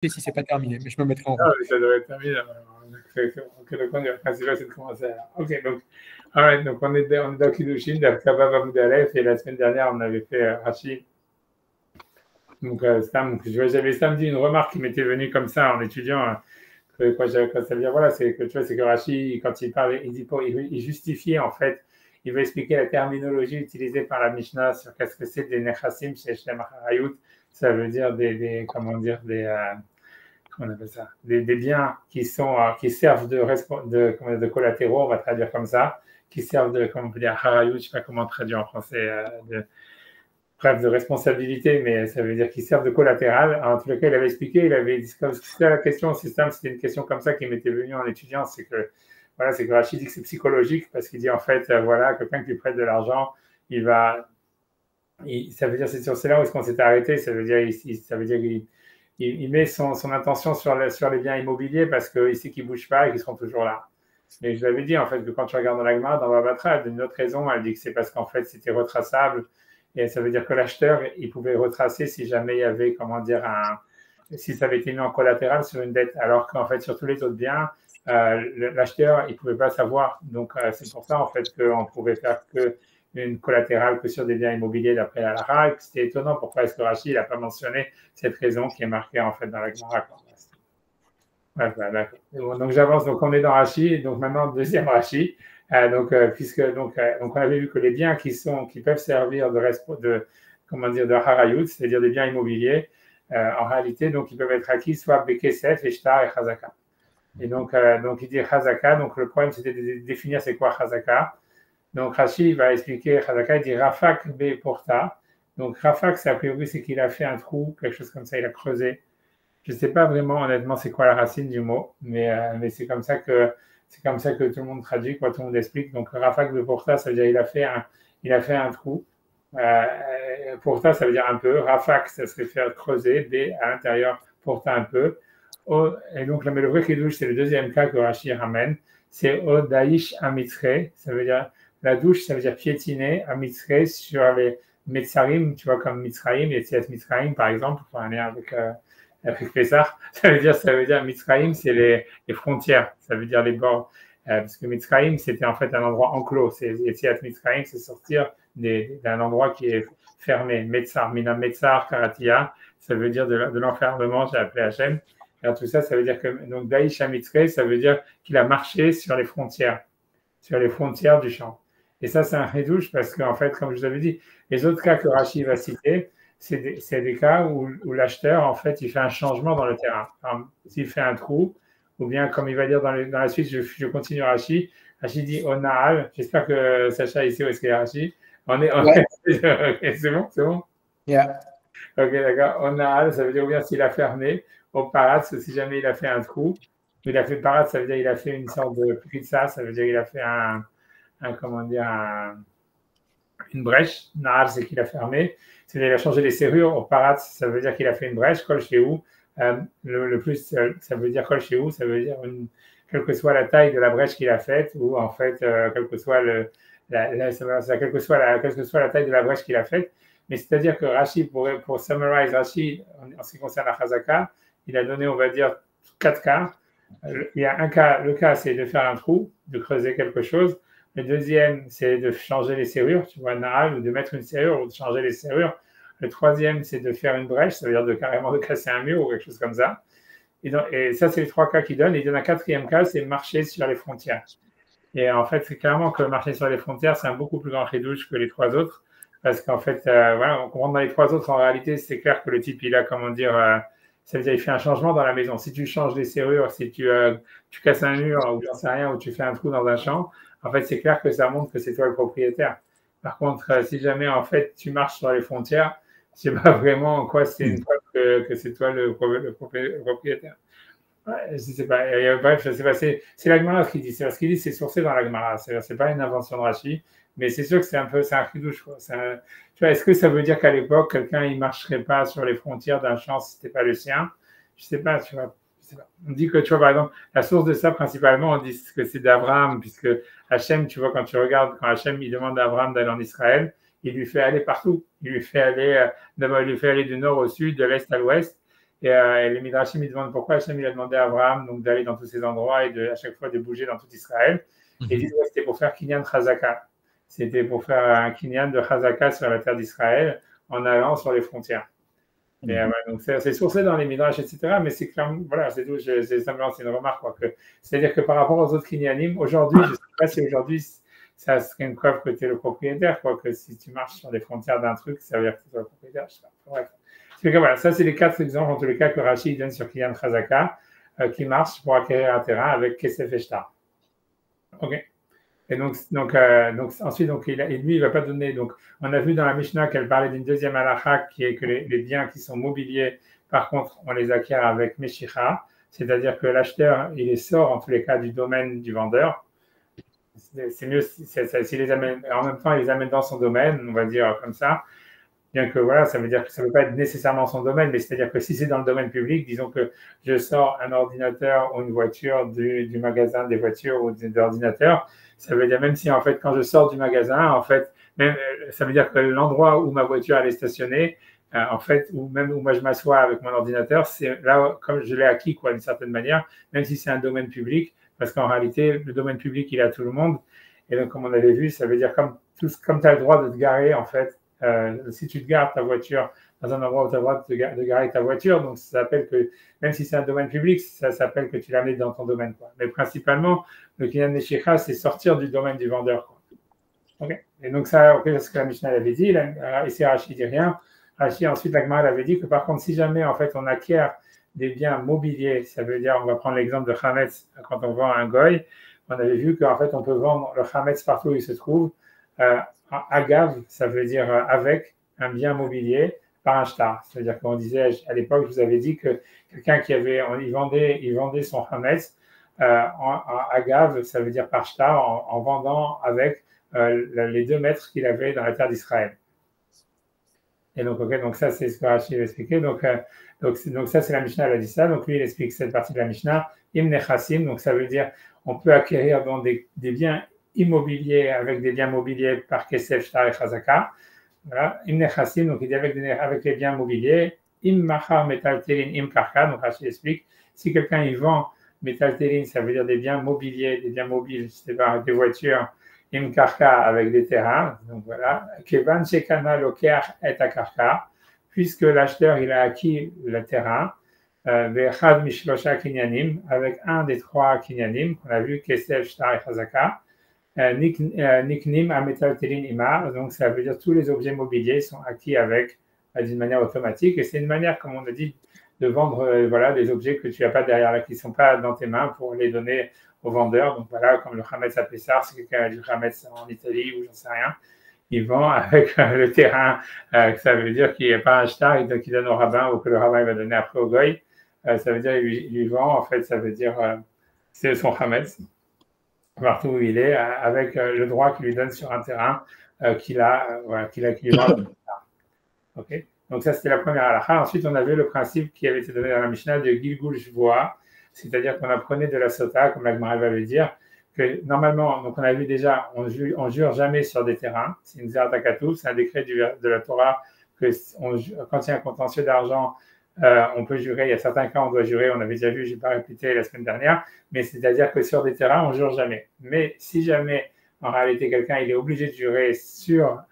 si c'est pas terminé, mais je me mettrai en route. Ah, mais ça devrait être terminé. Ok, donc le principal, c'est de commencer alors. Ok, donc, alright, donc on est dans Kiddushin, d'Akaba Bamoud Aleph, et la semaine dernière, on avait fait Rashi. Donc, j'avais samedi une remarque qui m'était venue comme ça en étudiant. Quoi, ça veut dire, voilà, c'est que tu vois, c'est que Rashi, quand il parle, il dit il justifiait en fait, il veut expliquer la terminologie utilisée par la Mishnah sur qu'est-ce que c'est des nechassim chez Shem Harayut. Ça veut dire comment dire, comment on appelle ça, des biens qui sont, qui servent de collatéraux, on va traduire comme ça, qui servent de, comment on peut dire, Harayut, je sais pas comment traduire en français, bref, de responsabilité, mais ça veut dire qu'ils servent de collatéral. En tout cas, il avait expliqué, il avait dit, comme c'était la question, c'est simple, c'était une question comme ça qui m'était venue en étudiant, c'est que, voilà, c'est que Rachid dit que c'est psychologique, parce qu'il dit, en fait, voilà, quelqu'un qui lui prête de l'argent, ça veut dire, c'est là où est-ce qu'on s'est arrêté, ça veut dire, il met son intention sur les biens immobiliers, parce qu'il sait qu'ils ne bougent pas et qu'ils seront toujours là. Mais je l'avais dit, en fait, que quand tu regardes dans la Gemara, dans Babatra, elle donne une autre raison, elle dit que c'est parce qu'en fait, c'était retraçable. Et ça veut dire que l'acheteur, il pouvait retracer si jamais il y avait, comment dire, si ça avait été mis en collatéral sur une dette. Alors qu'en fait, sur tous les autres biens, l'acheteur, il ne pouvait pas savoir. Donc, c'est pour ça, en fait, qu'on pouvait faire une collatérale que sur des biens immobiliers d'après la Lara. C'était étonnant. Pourquoi est-ce que Rachid n'a pas mentionné cette raison qui est marquée, en fait, dans la Gemara. Ouais, d'accord. Bon, donc j'avance, donc on est dans Rashi, donc maintenant deuxième Rashi. Donc on avait vu que les biens qui peuvent servir comment dire, de harayut, c'est-à-dire des biens immobiliers, en réalité, donc ils peuvent être acquis soit bekesef, eshtar et chazaka. Et donc il dit chazaka, donc le problème c'était de définir c'est quoi chazaka. Donc Rashi va expliquer chazaka, il dit rafak be porta. Donc rafak, c'est a priori c'est qu'il a fait un trou, quelque chose comme ça, il a creusé. Je ne sais pas vraiment honnêtement c'est quoi la racine du mot, mais c'est comme ça que tout le monde traduit, quoi, tout le monde explique. Donc Rafak de Porta, ça veut dire il a fait un trou. Porta, ça veut dire un peu. Rafak, ça serait faire creuser. B à l'intérieur, Porta un peu. Et donc le vrai Kiddush, c'est le deuxième cas que Rashi ramène. C'est Odaïsh Amitre, ça veut dire la douche, ça veut dire piétiner Amitre sur les Metzarim, tu vois, comme Mitzraïm, les Tziat Mitzraïm par exemple, pour un lien avec Pessah, ça veut dire Mitzraïm, c'est les frontières, ça veut dire les bords. Parce que Mitzraïm, c'était en fait un endroit enclos. Etziat Mitzraïm, c'est sortir d'un endroit qui est fermé. Metzar, Mina Metzar, Karatia, ça veut dire de l'enfermement, j'ai appelé Hachem. Alors tout ça, ça veut dire que, donc Daïcha Mitzré, ça veut dire qu'il a marché sur les frontières du champ. Et ça, c'est un redouche parce qu'en fait, comme je vous avais dit, les autres cas que Rachid va citer, c'est des cas où l'acheteur, en fait, il fait un changement dans le terrain. S'il fait un trou, ou bien, comme il va dire dans la suite, je continue Rachid. Rachid dit Onaal. J'espère que Sacha ici, où est-ce qu'il est Rachid? Ouais. Okay, c'est bon? Yeah. Ok, d'accord. Onaal, ça veut dire ou bien s'il a fermé. Au parat, si jamais il a fait un trou. Il a fait parat, ça veut dire qu'il a fait une sorte de pizza, ça veut dire qu'il a fait comment dire, une brèche. Nahal, c'est qu'il a fermé. C'est-à-dire qu'il a changé les serrures. Au parat, ça veut dire qu'il a fait une brèche. Kol chez où le plus, ça veut dire kol chez où, ça veut dire quelle que soit la taille de la brèche qu'il a faite, ou en fait, quelle que soit quelle que soit la taille de la brèche qu'il a faite. Mais c'est-à-dire que Rachid, pour summarize Rachid, en ce qui concerne la Chazaka, il a donné, on va dire, 4 cas. Il y a un cas, le cas, c'est de faire un trou, de creuser quelque chose. Le deuxième, c'est de changer les serrures, tu vois, Nahal, ou de mettre une serrure, ou de changer les serrures. Le troisième, c'est de faire une brèche, ça veut dire carrément de casser un mur ou quelque chose comme ça. Et ça, c'est les 3 cas qu'il donne. Et il donne un 4e cas, c'est marcher sur les frontières. Et en fait, c'est clairement que marcher sur les frontières, c'est un beaucoup plus grand redouche que les 3 autres. Parce qu'en fait, voilà, on comprend dans les 3 autres, en réalité, c'est clair que le type, il a, comment dire, ça veut dire qu'il fait un changement dans la maison. Si tu changes les serrures, si tu casses un mur, ou j'en sais rien, ou tu fais un trou dans un champ, en fait, c'est clair que ça montre que c'est toi le propriétaire. Par contre, si jamais, en fait, tu marches sur les frontières, je ne sais pas vraiment en quoi c'est une preuve que c'est toi le propriétaire. Ouais, je sais pas. Bref, je sais pas. C'est la Gemara ce qu'il dit. Ce qu'il dit, c'est sourcé dans la Gemara. C'est pas une invention de Rashi, mais c'est sûr que c'est un chidouche, quoi. Tu vois, est-ce que ça veut dire qu'à l'époque, quelqu'un il marcherait pas sur les frontières d'un champ si c'était pas le sien? Je sais pas. Tu vois. Je sais pas. On dit que tu vois par exemple la source de ça principalement, on dit que c'est d'Abraham, puisque Hachem, tu vois, quand tu regardes, quand Hachem il demande à Abraham d'aller en Israël, il lui fait aller partout. Il lui fait aller d'abord, il lui fait aller du nord au sud, de l'est à l'ouest. Et les Midrashim, ils demandent pourquoi Hachem il a demandé à Abraham donc, d'aller dans tous ces endroits et à chaque fois de bouger dans tout Israël. Et ils disent que c'était pour faire Kinyan Chazaka. C'était pour faire un Kinyan de Chazaka sur la terre d'Israël en allant sur les frontières. Et, donc c'est sourcé dans les Midrash, etc. Mais c'est clairement, voilà, c'est tout. C'est simplement une remarque. C'est-à-dire que par rapport aux autres Kinyanim, aujourd'hui, je ne sais pas si aujourd'hui ça serait une preuve que tu es le propriétaire, que si tu marches sur les frontières d'un truc, ça veut dire que tu es le propriétaire. Je sais pas. Bref. Voilà, ça, c'est les 4 exemples, en tous les cas, que Rashi donne sur Kinyan Chazaka, qui marche pour acquérir un terrain avec Kesef et Shtar. OK. Et donc ensuite, lui, il ne va pas donner. Donc, on a vu dans la Mishnah qu'elle parlait d'une deuxième halakha qui est que les biens qui sont mobiliers, par contre, on les acquiert avec Meshicha, c'est-à-dire que l'acheteur, il les sort en tous les cas du domaine du vendeur. C'est mieux s'il les amène, en même temps, il les amène dans son domaine, on va dire comme ça. Bien que voilà, ça veut dire que ça ne veut pas être nécessairement son domaine, mais c'est-à-dire que si c'est dans le domaine public, disons que je sors un ordinateur ou une voiture du magasin des voitures ou des ordinateurs, ça veut dire même si en fait quand je sors du magasin, en fait, même, ça veut dire que l'endroit où ma voiture allait stationner, en fait, ou même où moi je m'assois avec mon ordinateur, c'est là comme je l'ai acquis quoi d'une certaine manière, même si c'est un domaine public, parce qu'en réalité le domaine public il est à tout le monde, et donc comme on avait vu, ça veut dire comme tu as le droit de te garer en fait. Si tu te gares ta voiture dans un endroit où tu as le droit de garer ta voiture, donc ça s'appelle que, même si c'est un domaine public, ça s'appelle que tu l'as mis dans ton domaine. Quoi. Mais principalement, le Kinyan Meshicha, c'est sortir du domaine du vendeur. Quoi. Okay. Et donc ça, c'est ce que la Mishnah avait dit. Ici, Rashi dit rien. Rashi, ensuite, la Gemara avait dit que par contre, si jamais en fait on acquiert des biens mobiliers, ça veut dire, on va prendre l'exemple de Chametz, quand on vend un goy, on avait vu qu'en fait on peut vendre le Chametz partout où il se trouve. Agav, ça veut dire avec un bien mobilier par un shtar. C'est-à-dire qu'on disait, à l'époque, je vous avais dit que quelqu'un il vendait son hametz en agav, ça veut dire par shtar, en vendant avec les 2 mètres qu'il avait dans la terre d'Israël. Et donc, donc ça, c'est ce que Rashi va expliquer. Donc ça, c'est la Mishnah, elle a dit ça. Donc lui, il explique cette partie de la Mishnah. Im nechassim, donc ça veut dire on peut acquérir dans des biens immobilier avec des biens mobiliers par Kesef, Shtar et Chazaka. Voilà. Im nechassim, donc il dit avec les biens mobiliers. Im machar metaltelin im karka, donc Rashi explique, si quelqu'un y vend metaltelin, ça veut dire des biens mobiliers, des biens mobiles, c'est-à-dire des voitures, im karka avec des terrains, donc voilà. Kevan shekana lokeach et karka, puisque l'acheteur il a acquis le terrain, vechad mishlosha kinyanim, avec un des 3 kinyanim qu'on a vu, Kesef, Shtar et Chazaka. Niknim à metaltelin imar, donc ça veut dire tous les objets mobiliers sont acquis avec d'une manière automatique et c'est une manière, comme on a dit, de vendre voilà, des objets que tu n'as pas derrière là, qui ne sont pas dans tes mains pour les donner aux vendeurs. Donc voilà, comme le Hametz à Pessar, si quelqu'un a du Hametz en Italie ou j'en sais rien, il vend avec le terrain, ça veut dire qu'il n'y a pas un shtar qu'il donne au rabbin ou que le rabbin va donner après au goy. Ça veut dire qu'il lui vend, en fait, ça veut dire c'est son Hametz partout où il est, avec le droit qu'il lui donne sur un terrain qu'il lui vend. Okay. Donc ça, c'était la première halakha. Ensuite, on avait le principe qui avait été donné dans la Mishnah de Gilgul Shvoa, c'est-à-dire qu'on apprenait de la Sota, comme la Gemara va le dire, que normalement, donc on a vu déjà, on jure jamais sur des terrains. C'est une Zertakatu, c'est un décret de la Torah que quand il y a un contentieux d'argent, on peut jurer. Il y a certains cas, on doit jurer. On avait déjà vu, je n'ai pas répété la semaine dernière, mais c'est-à-dire que sur des terrains, on jure jamais. Mais si jamais, en réalité, quelqu'un il est obligé de jurer sur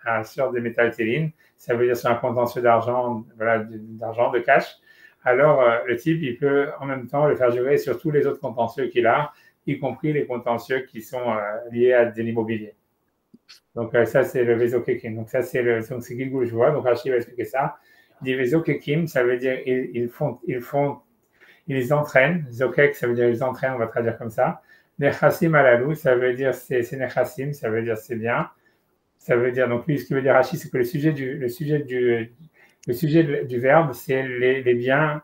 des métaltélines, ça veut dire sur un contentieux d'argent, voilà, d'argent, de cash, alors le type, il peut en même temps le faire jurer sur tous les autres contentieux qu'il a, y compris les contentieux qui sont liés à de l'immobilier. Donc ça, c'est le Vezo Kekim. Donc ça, c'est Gilgul Shvoa. Donc Rashi va expliquer ça. Il dit Vezo Kekim, ça veut dire ils entraînent. Zokek, ça veut dire ils entraînent, on va traduire comme ça. Nechassim alalou, ça veut dire c'est Nechassim, ça veut dire c'est bien. Ça veut dire, donc lui, ce qu'il veut dire Rashi, c'est que le sujet du verbe, c'est les biens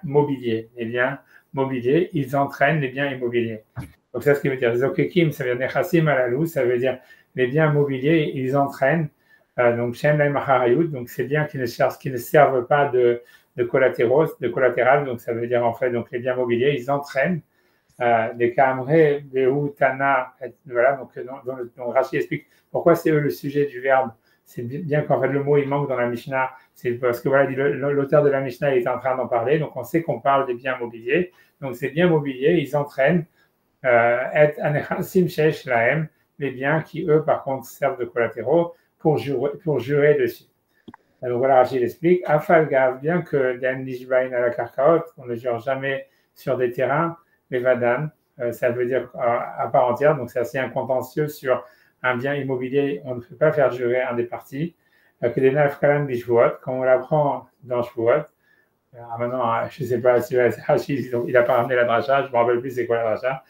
mobiliers. Les biens mobiliers, ils entraînent les biens immobiliers. Donc ça, ce qu'il veut dire. Zokekim, ça veut dire Nechassim alalou, ça veut dire les biens mobiliers, ils entraînent. Donc Shem Laim Acharayut, donc c'est biens qui ne servent pas de collatéral, donc ça veut dire en fait, donc les biens mobiliers, ils entraînent. Les Kamre, Behu, Tana, voilà, donc Rashi explique pourquoi c'est eux le sujet du verbe, c'est bien qu'en fait le mot il manque dans la Mishnah, c'est parce que voilà, l'auteur de la Mishnah est en train d'en parler, donc on sait qu'on parle des biens mobiliers. Donc ces biens mobiliers, ils entraînent les biens qui eux par contre servent de collatéraux pour jurer dessus. Donc voilà, Rachid explique, Afalgav, bien que Dan Nishbain à la Karkaot, on ne jure jamais sur des terrains, les Vadan, ça veut dire à part entière, donc c'est assez un contentieux sur un bien immobilier, on ne peut pas faire jurer un des parties, que des Nafkalan Bishvuot, comme on l'apprend dans Shvuot. Alors maintenant, je ne sais pas si Rachid, il n'a pas ramené la dracha, je ne me rappelle plus c'est quoi la dracha,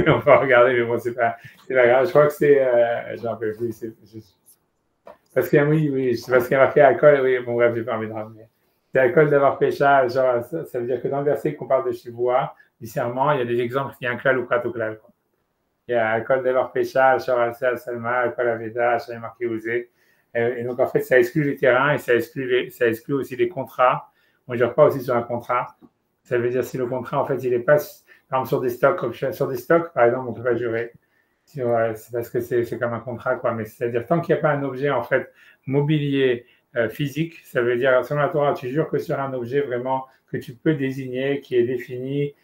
on peut regarder, mais bon, c'est pas grave, je crois que c'est, je ne me rappelle plus, parce que oui, c'est parce qu'il y a marqué alcool, oui, bon bref, j'ai pas envie de ramener. C'est alcool d'avoir pécha, genre, ça veut dire que dans le verset qu'on parle de Shivoua, du serment, il y a des exemples, il y a un klal ou pratoklal. Il y a alcool d'avoir pécha, genre al salma, alcool aveda, ça est marqué osé. Et donc en fait, ça exclut les terrains et ça exclut aussi les contrats. On ne jure pas aussi sur un contrat. Ça veut dire si le contrat, en fait, il n'est pas, par exemple, sur des stocks, par exemple, on ne peut pas jurer. C'est parce que c'est comme un contrat, quoi. Mais c'est-à-dire, tant qu'il n'y a pas un objet, en fait, mobilier physique, ça veut dire, selon la Torah, tu jures que sur un objet vraiment que tu peux désigner, qui est défini,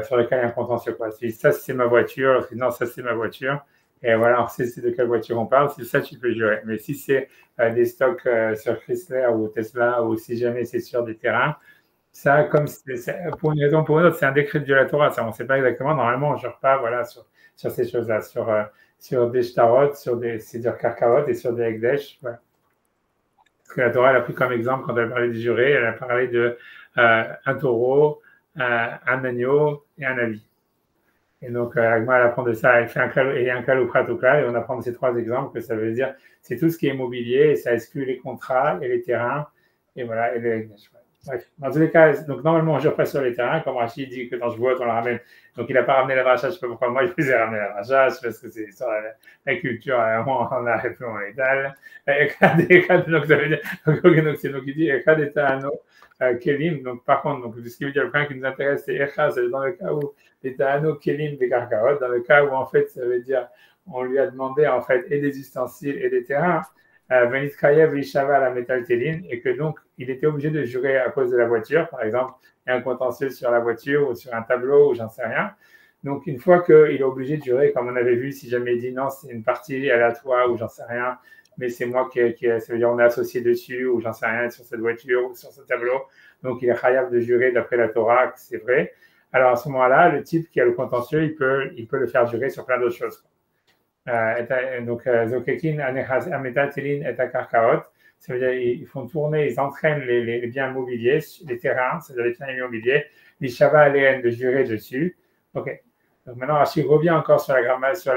sur lequel il y a un contentieux, quoi. Si ça, c'est ma voiture, non, ça, c'est ma voiture. Et voilà, on sait de quelle voiture on parle. Si ça, tu peux jurer. Mais si c'est des stocks sur Chrysler ou Tesla, ou si jamais c'est sur des terrains, ça, comme pour une raison ou pour une autre, c'est un décret de la Torah. Ça, on ne sait pas exactement. Normalement, on ne jure pas, voilà, sur ces choses-là, sur des shtarot, sur des siddur karkaot et sur des ekdesh. Voilà. Parce que la Torah, elle a pris comme exemple, quand elle parlait du juré, elle a parlé de un taureau, un agneau et un avis. Et donc, Agma, elle apprend de ça, elle fait un klal ou pratokal, et on apprend de ces trois exemples que ça veut dire, c'est tout ce qui est immobilier, et ça exclut les contrats et les terrains, et voilà, et les ekdesh. Bref, dans tous les cas, donc normalement, on ne jure pas sur les terrains, comme Rachid dit que dans Shvuot, on la ramène. Donc, il n'a pas ramené la dracha, je ne sais pas pourquoi moi, je vous ai ramené la dracha, parce que c'est sur la culture, on a fait en étal. Donc, ça veut dire, donc il dit, Echad et Ta'ano, Kelim, donc par contre, donc, ce qui veut dire, le point qui nous intéresse, c'est Echad, c'est dans le cas où les Ta'ano, Kelim, des Karkaot, dans le cas où, en fait, ça veut dire, on lui a demandé, en fait, et des ustensiles et des terrains, Venit Kayev Lishava la métal téline, et que donc il était obligé de jurer à cause de la voiture, par exemple, il y a un contentieux sur la voiture ou sur un tableau ou j'en sais rien. Donc une fois qu'il est obligé de jurer, comme on avait vu, si jamais il dit non, c'est une partie aléatoire ou j'en sais rien, mais c'est moi ça veut dire on est associé dessus ou j'en sais rien sur cette voiture ou sur ce tableau, donc il est chayav de jurer d'après la Torah que c'est vrai. Alors à ce moment-là, le type qui a le contentieux, il peut le faire jurer sur plein d'autres choses. Donc, Zokekin, Ametatelin et Akarkaot, ça veut dire ils font tourner, ils entraînent les biens immobiliers, les terrains, c'est-à-dire les biens immobiliers, les Shava Aléen de jurer dessus. Ok. Donc maintenant, Rachid revient encore sur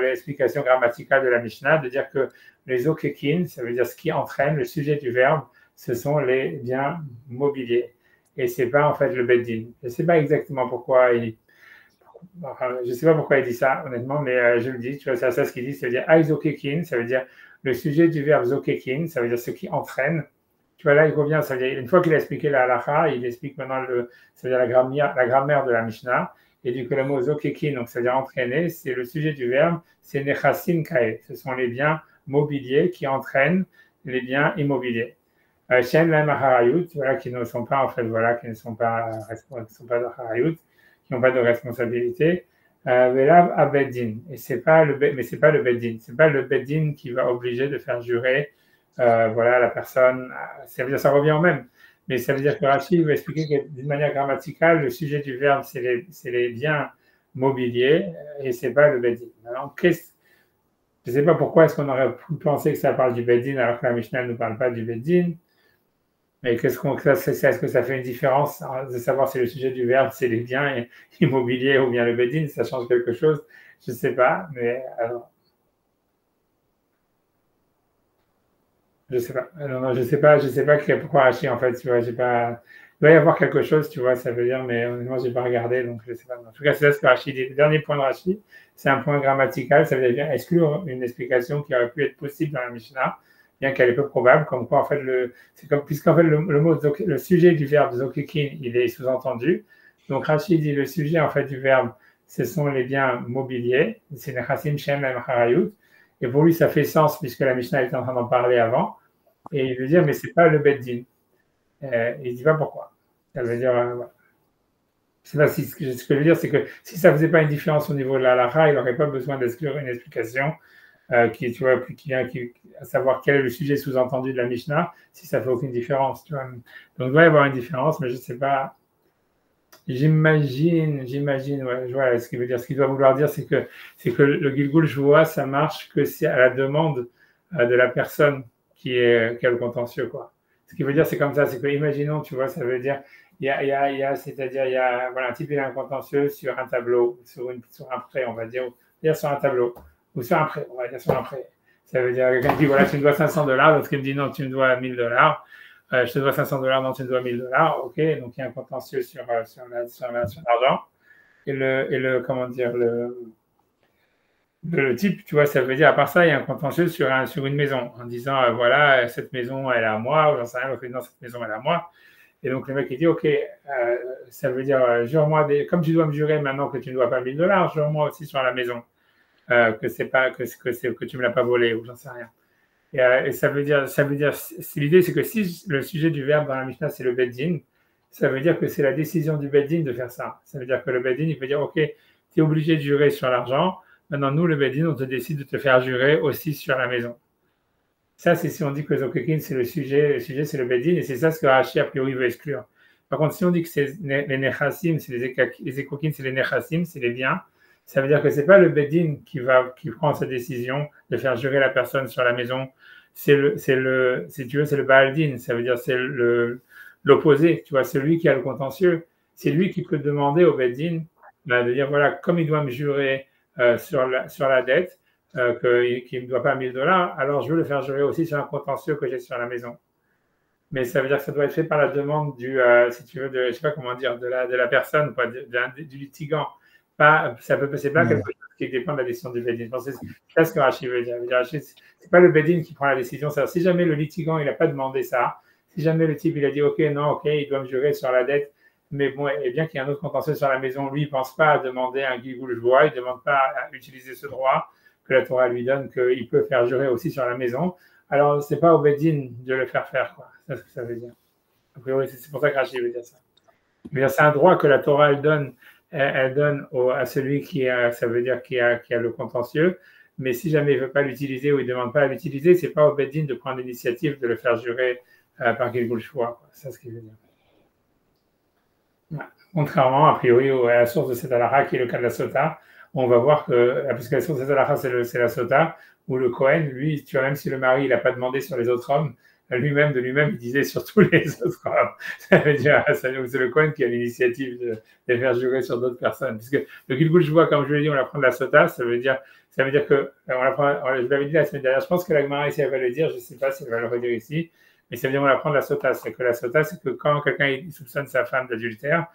l'explication grammaticale de la Mishnah, de dire que les Zokekin, ça veut dire ce qui entraîne, le sujet du verbe, ce sont les biens mobiliers. Et c'est pas en fait le Beddin. Je ne sais pas exactement pourquoi je ne sais pas pourquoi il dit ça, honnêtement, mais je le dis, tu vois, c'est ça ce qu'il dit, ça veut dire aizokekin, ça veut dire le sujet du verbe zokekin, ça veut dire ce qui entraîne. Tu vois, là, il revient, ça veut dire, une fois qu'il a expliqué la halacha, il explique maintenant ça veut dire la grammaire de la Mishnah, et du coup, le mot zokekin, donc ça veut dire entraîner, c'est le sujet du verbe, c'est nechasim kae, ce sont les biens mobiliers qui entraînent les biens immobiliers. Shen la maharayut, voilà, qui ne sont pas, en fait, voilà, qui ne sont pas de harayut, qui n'ont pas de responsabilité, à Beddin. Et mais c'est pas le Beddin. C'est pas le Beddin qui va obliger de faire jurer, voilà, la personne. Ça veut dire, ça revient au même. Mais ça veut dire que Rachid va expliquer que d'une manière grammaticale, le sujet du verbe, c'est les biens mobiliers et c'est pas le Beddin. Alors, je ne sais pas pourquoi est-ce qu'on aurait pu penser que ça parle du Beddin alors que la Mishnah ne nous parle pas du Beddin. Mais est-ce que ça fait une différence de savoir si le sujet du verbe, c'est les biens immobiliers ou bien le Beddin, ça change quelque chose? Je ne sais pas, mais alors. Je sais pas. Non, je sais pas pourquoi Rachid, en fait, tu vois, j'ai pas. Il doit y avoir quelque chose, tu vois, ça veut dire, mais honnêtement, j'ai pas regardé, donc je sais pas. En tout cas, c'est ça ce que Rachid dit. Le dernier point de Rachid, c'est un point grammatical, ça veut dire exclure une explication qui aurait pu être possible dans la Mishnah, bien qu'elle est peu probable, comme quoi, en fait, puisqu'en fait, le sujet du verbe zokekin, il est sous-entendu. Donc, Rachid dit le sujet, en fait, du verbe, ce sont les biens mobiliers, c'est Nechasim Shem Harayut. Et pour lui, ça fait sens puisque la Mishnah était en train d'en parler avant. Et il veut dire, mais c'est pas le Beddin. Il dit pas pourquoi. Ça veut dire, voilà. Je sais pas si ce que je veux dire, c'est que si ça faisait pas une différence au niveau de la halakha, il n'aurait pas besoin d'exclure une explication qui, tu vois, à savoir quel est le sujet sous-entendu de la Mishnah, si ça fait aucune différence, tu vois. Donc, il doit y avoir une différence, mais je sais pas. J'imagine, ouais, voilà, ce qu'il veut dire. Ce qu'il doit vouloir dire, c'est que le Gilgul Shvoa, ça marche que si à la demande de la personne qui a le contentieux, quoi. Ce qui veut dire, c'est comme ça, c'est que, imaginons, tu vois, ça veut dire, c'est-à-dire, voilà, un type, il a un contentieux sur un tableau, sur un prêt, on va dire sur un tableau, ou sur un prêt, on va dire sur un prêt. Ça veut dire, quelqu'un dit, voilà, tu me dois $500, l'autre qui me dit, non, tu me dois $1000. Je te dois $500, non, tu me dois $1000, ok, donc il y a un contentieux sur l'argent. Et comment dire, le type, tu vois, ça veut dire, à part ça, il y a un contentieux sur une maison, en disant, voilà, cette maison, elle est à moi, ou j'en sais rien, l'autre dit, non, cette maison, elle est à moi. Et donc, le mec, il dit, ok, ça veut dire, jure-moi, comme tu dois me jurer maintenant que tu ne dois pas $1000, jure-moi aussi sur la maison, que tu ne me l'as pas volé, ou j'en sais rien. Et ça veut dire, l'idée, c'est que si le sujet du verbe dans la Mishnah, c'est le Beddin, ça veut dire que c'est la décision du Beddin de faire ça. Ça veut dire que le Beddin, il peut dire, ok, tu es obligé de jurer sur l'argent, maintenant, nous, le Beddin, on te décide de te faire jurer aussi sur la maison. Ça, c'est si on dit que Zokekin, c'est le sujet, c'est le Beddin, et c'est ça ce que Rashi, a priori, veut exclure. Par contre, si on dit que c'est les Nechassim, c'est les Ekokin, c'est les Nechassim, c'est les biens, ça veut dire que c'est pas le Beddin qui prend cette décision de faire jurer la personne sur la maison. Si tu veux, c'est le Baal Din. Ça veut dire c'est l'opposé. Tu vois, celui qui a le contentieux. C'est lui qui peut demander au Beddin de dire voilà, comme il doit me jurer sur la dette, qu'il ne me doit pas $1000, alors je veux le faire jurer aussi sur un contentieux que j'ai sur la maison. Mais ça veut dire que ça doit être fait par la demande si tu veux, je sais pas comment dire, de la personne, quoi, du litigant. C'est pas quelque chose qui dépend de la décision du Beddin. C'est ça ce que Rashi veut dire. C'est pas le Beddin qui prend la décision. C'est-à-dire, si jamais le litigant il n'a pas demandé ça, si jamais le type il a dit ok, non, ok, il doit me jurer sur la dette, mais bon, et bien qu'il y ait un autre contentieux sur la maison, lui il ne pense pas à demander un Gilgul Shvoa, il ne demande pas à utiliser ce droit que la Torah lui donne, qu'il peut faire jurer aussi sur la maison. Alors, c'est pas au Beddin de le faire, quoi. C'est ce que ça veut dire. A priori, c'est pour ça que Rashi veut dire ça. Mais c'est un droit que la Torah elle donne à celui ça veut dire qui a le contentieux. Mais si jamais il ne veut pas l'utiliser ou il ne demande pas à l'utiliser, c'est pas au Beddin de prendre l'initiative de le faire jurer par Gilgul Shvoa. C'est ce qu'il veut dire. Ouais. Contrairement, a priori, à la source de cette halakha, qui est le cas de la Sota, on va voir que, parce que la source de cette halakha, c'est la Sota, où le Kohen, lui, tu vois, même si le mari, il n'a pas demandé sur les autres hommes, de lui-même, il disait sur tous les autres hommes. Ça veut dire, c'est le Kohen qui a l'initiative de faire jurer sur d'autres personnes. Parce que le Gilgul Shvoa, comme je l'ai dit, on l'apprend de la Sota, ça veut dire que, je l'avais dit la semaine dernière, je pense que la Gemara ici, elle va le dire, je ne sais pas si elle va le redire ici, mais ça veut dire on apprend de la Sota. C'est que la Sota, c'est que quand quelqu'un soupçonne sa femme d'adultère,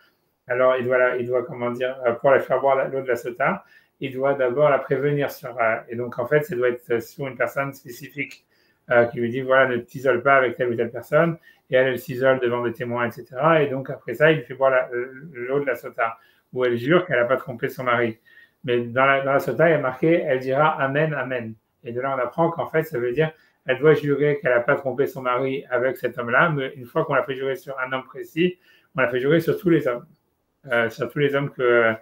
alors il doit comment dire, pour la faire boire l'eau de la Sota, il doit d'abord la prévenir et donc en fait, ça doit être sur une personne spécifique qui lui dit voilà, ne t'isole pas avec telle ou telle personne, et elle s'isole devant des témoins, etc. Et donc après ça, il lui fait boire l'eau de la Sota, où elle jure qu'elle n'a pas trompé son mari. Mais dans la Sota, il y a marqué, elle dira Amen, Amen. Et de là, on apprend qu'en fait, ça veut dire elle doit jurer qu'elle n'a pas trompé son mari avec cet homme-là, mais une fois qu'on l'a fait jurer sur un homme précis, on l'a fait jurer sur tous les hommes. Sur tous les hommes que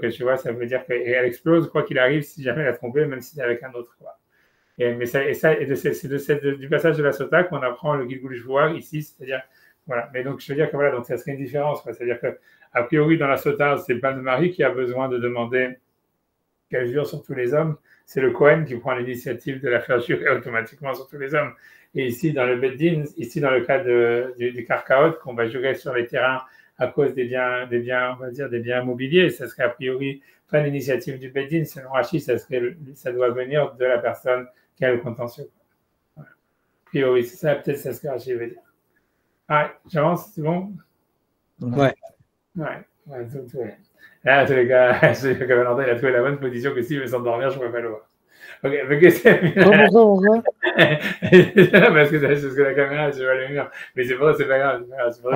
tu vois, ça veut dire qu'elle explose quoi qu'il arrive si jamais elle a trompé, même si c'est avec un autre. Quoi. C'est du passage de la Sota qu'on apprend le Gilgul Shvoa ici, c'est-à-dire, voilà. Mais donc, je veux dire que voilà, donc ça serait une différence. Quoi. C'est-à-dire qu'a priori, dans la Sota, c'est pas le mari qui a besoin de demander qu'elle jure sur tous les hommes, c'est le Kohen qui prend l'initiative de la faire jurer automatiquement sur tous les hommes. Et ici, dans le Beddin, ici, dans le cas du Karkaot, qu'on va jurer sur les terrains à cause des biens, on va dire, des biens immobiliers, ça serait a priori pas l'initiative du Beddin, selon Rashi, ça doit venir de la personne qui a le contentieux. Voilà. A priori, c'est ça, peut-être c'est ce que Rashi veut dire. Ah, j'avance, c'est bon? Ouais. Tout est. Là, tous les gars, Valentin, il a trouvé la bonne position que s'il veut s'endormir, je ne pourrais pas le voir. Ok, mais c'est Pourquoi parce que c'est ce que la caméra, je vois le mur. Mais c'est pas grave.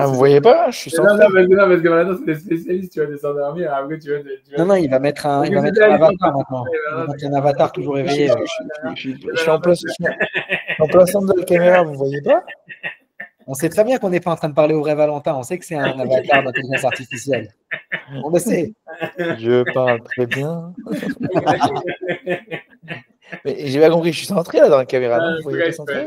Vous voyez pas? Je suis non, parce que Valentin, c'est des spécialistes, tu vas s'endormir. Après, tu vas. Non, il va mettre un avatar maintenant. Il va mettre un avatar toujours éveillé. Je suis en place. En plein centre de la caméra, vous voyez pas? On sait très bien qu'on n'est pas en train de parler au vrai Valentin. On sait que c'est un avatar d'intelligence artificielle. On le sait. Je parle très bien. Mais j'ai pas compris, je suis centré là dans la caméra, non? Vous voyez pas centré?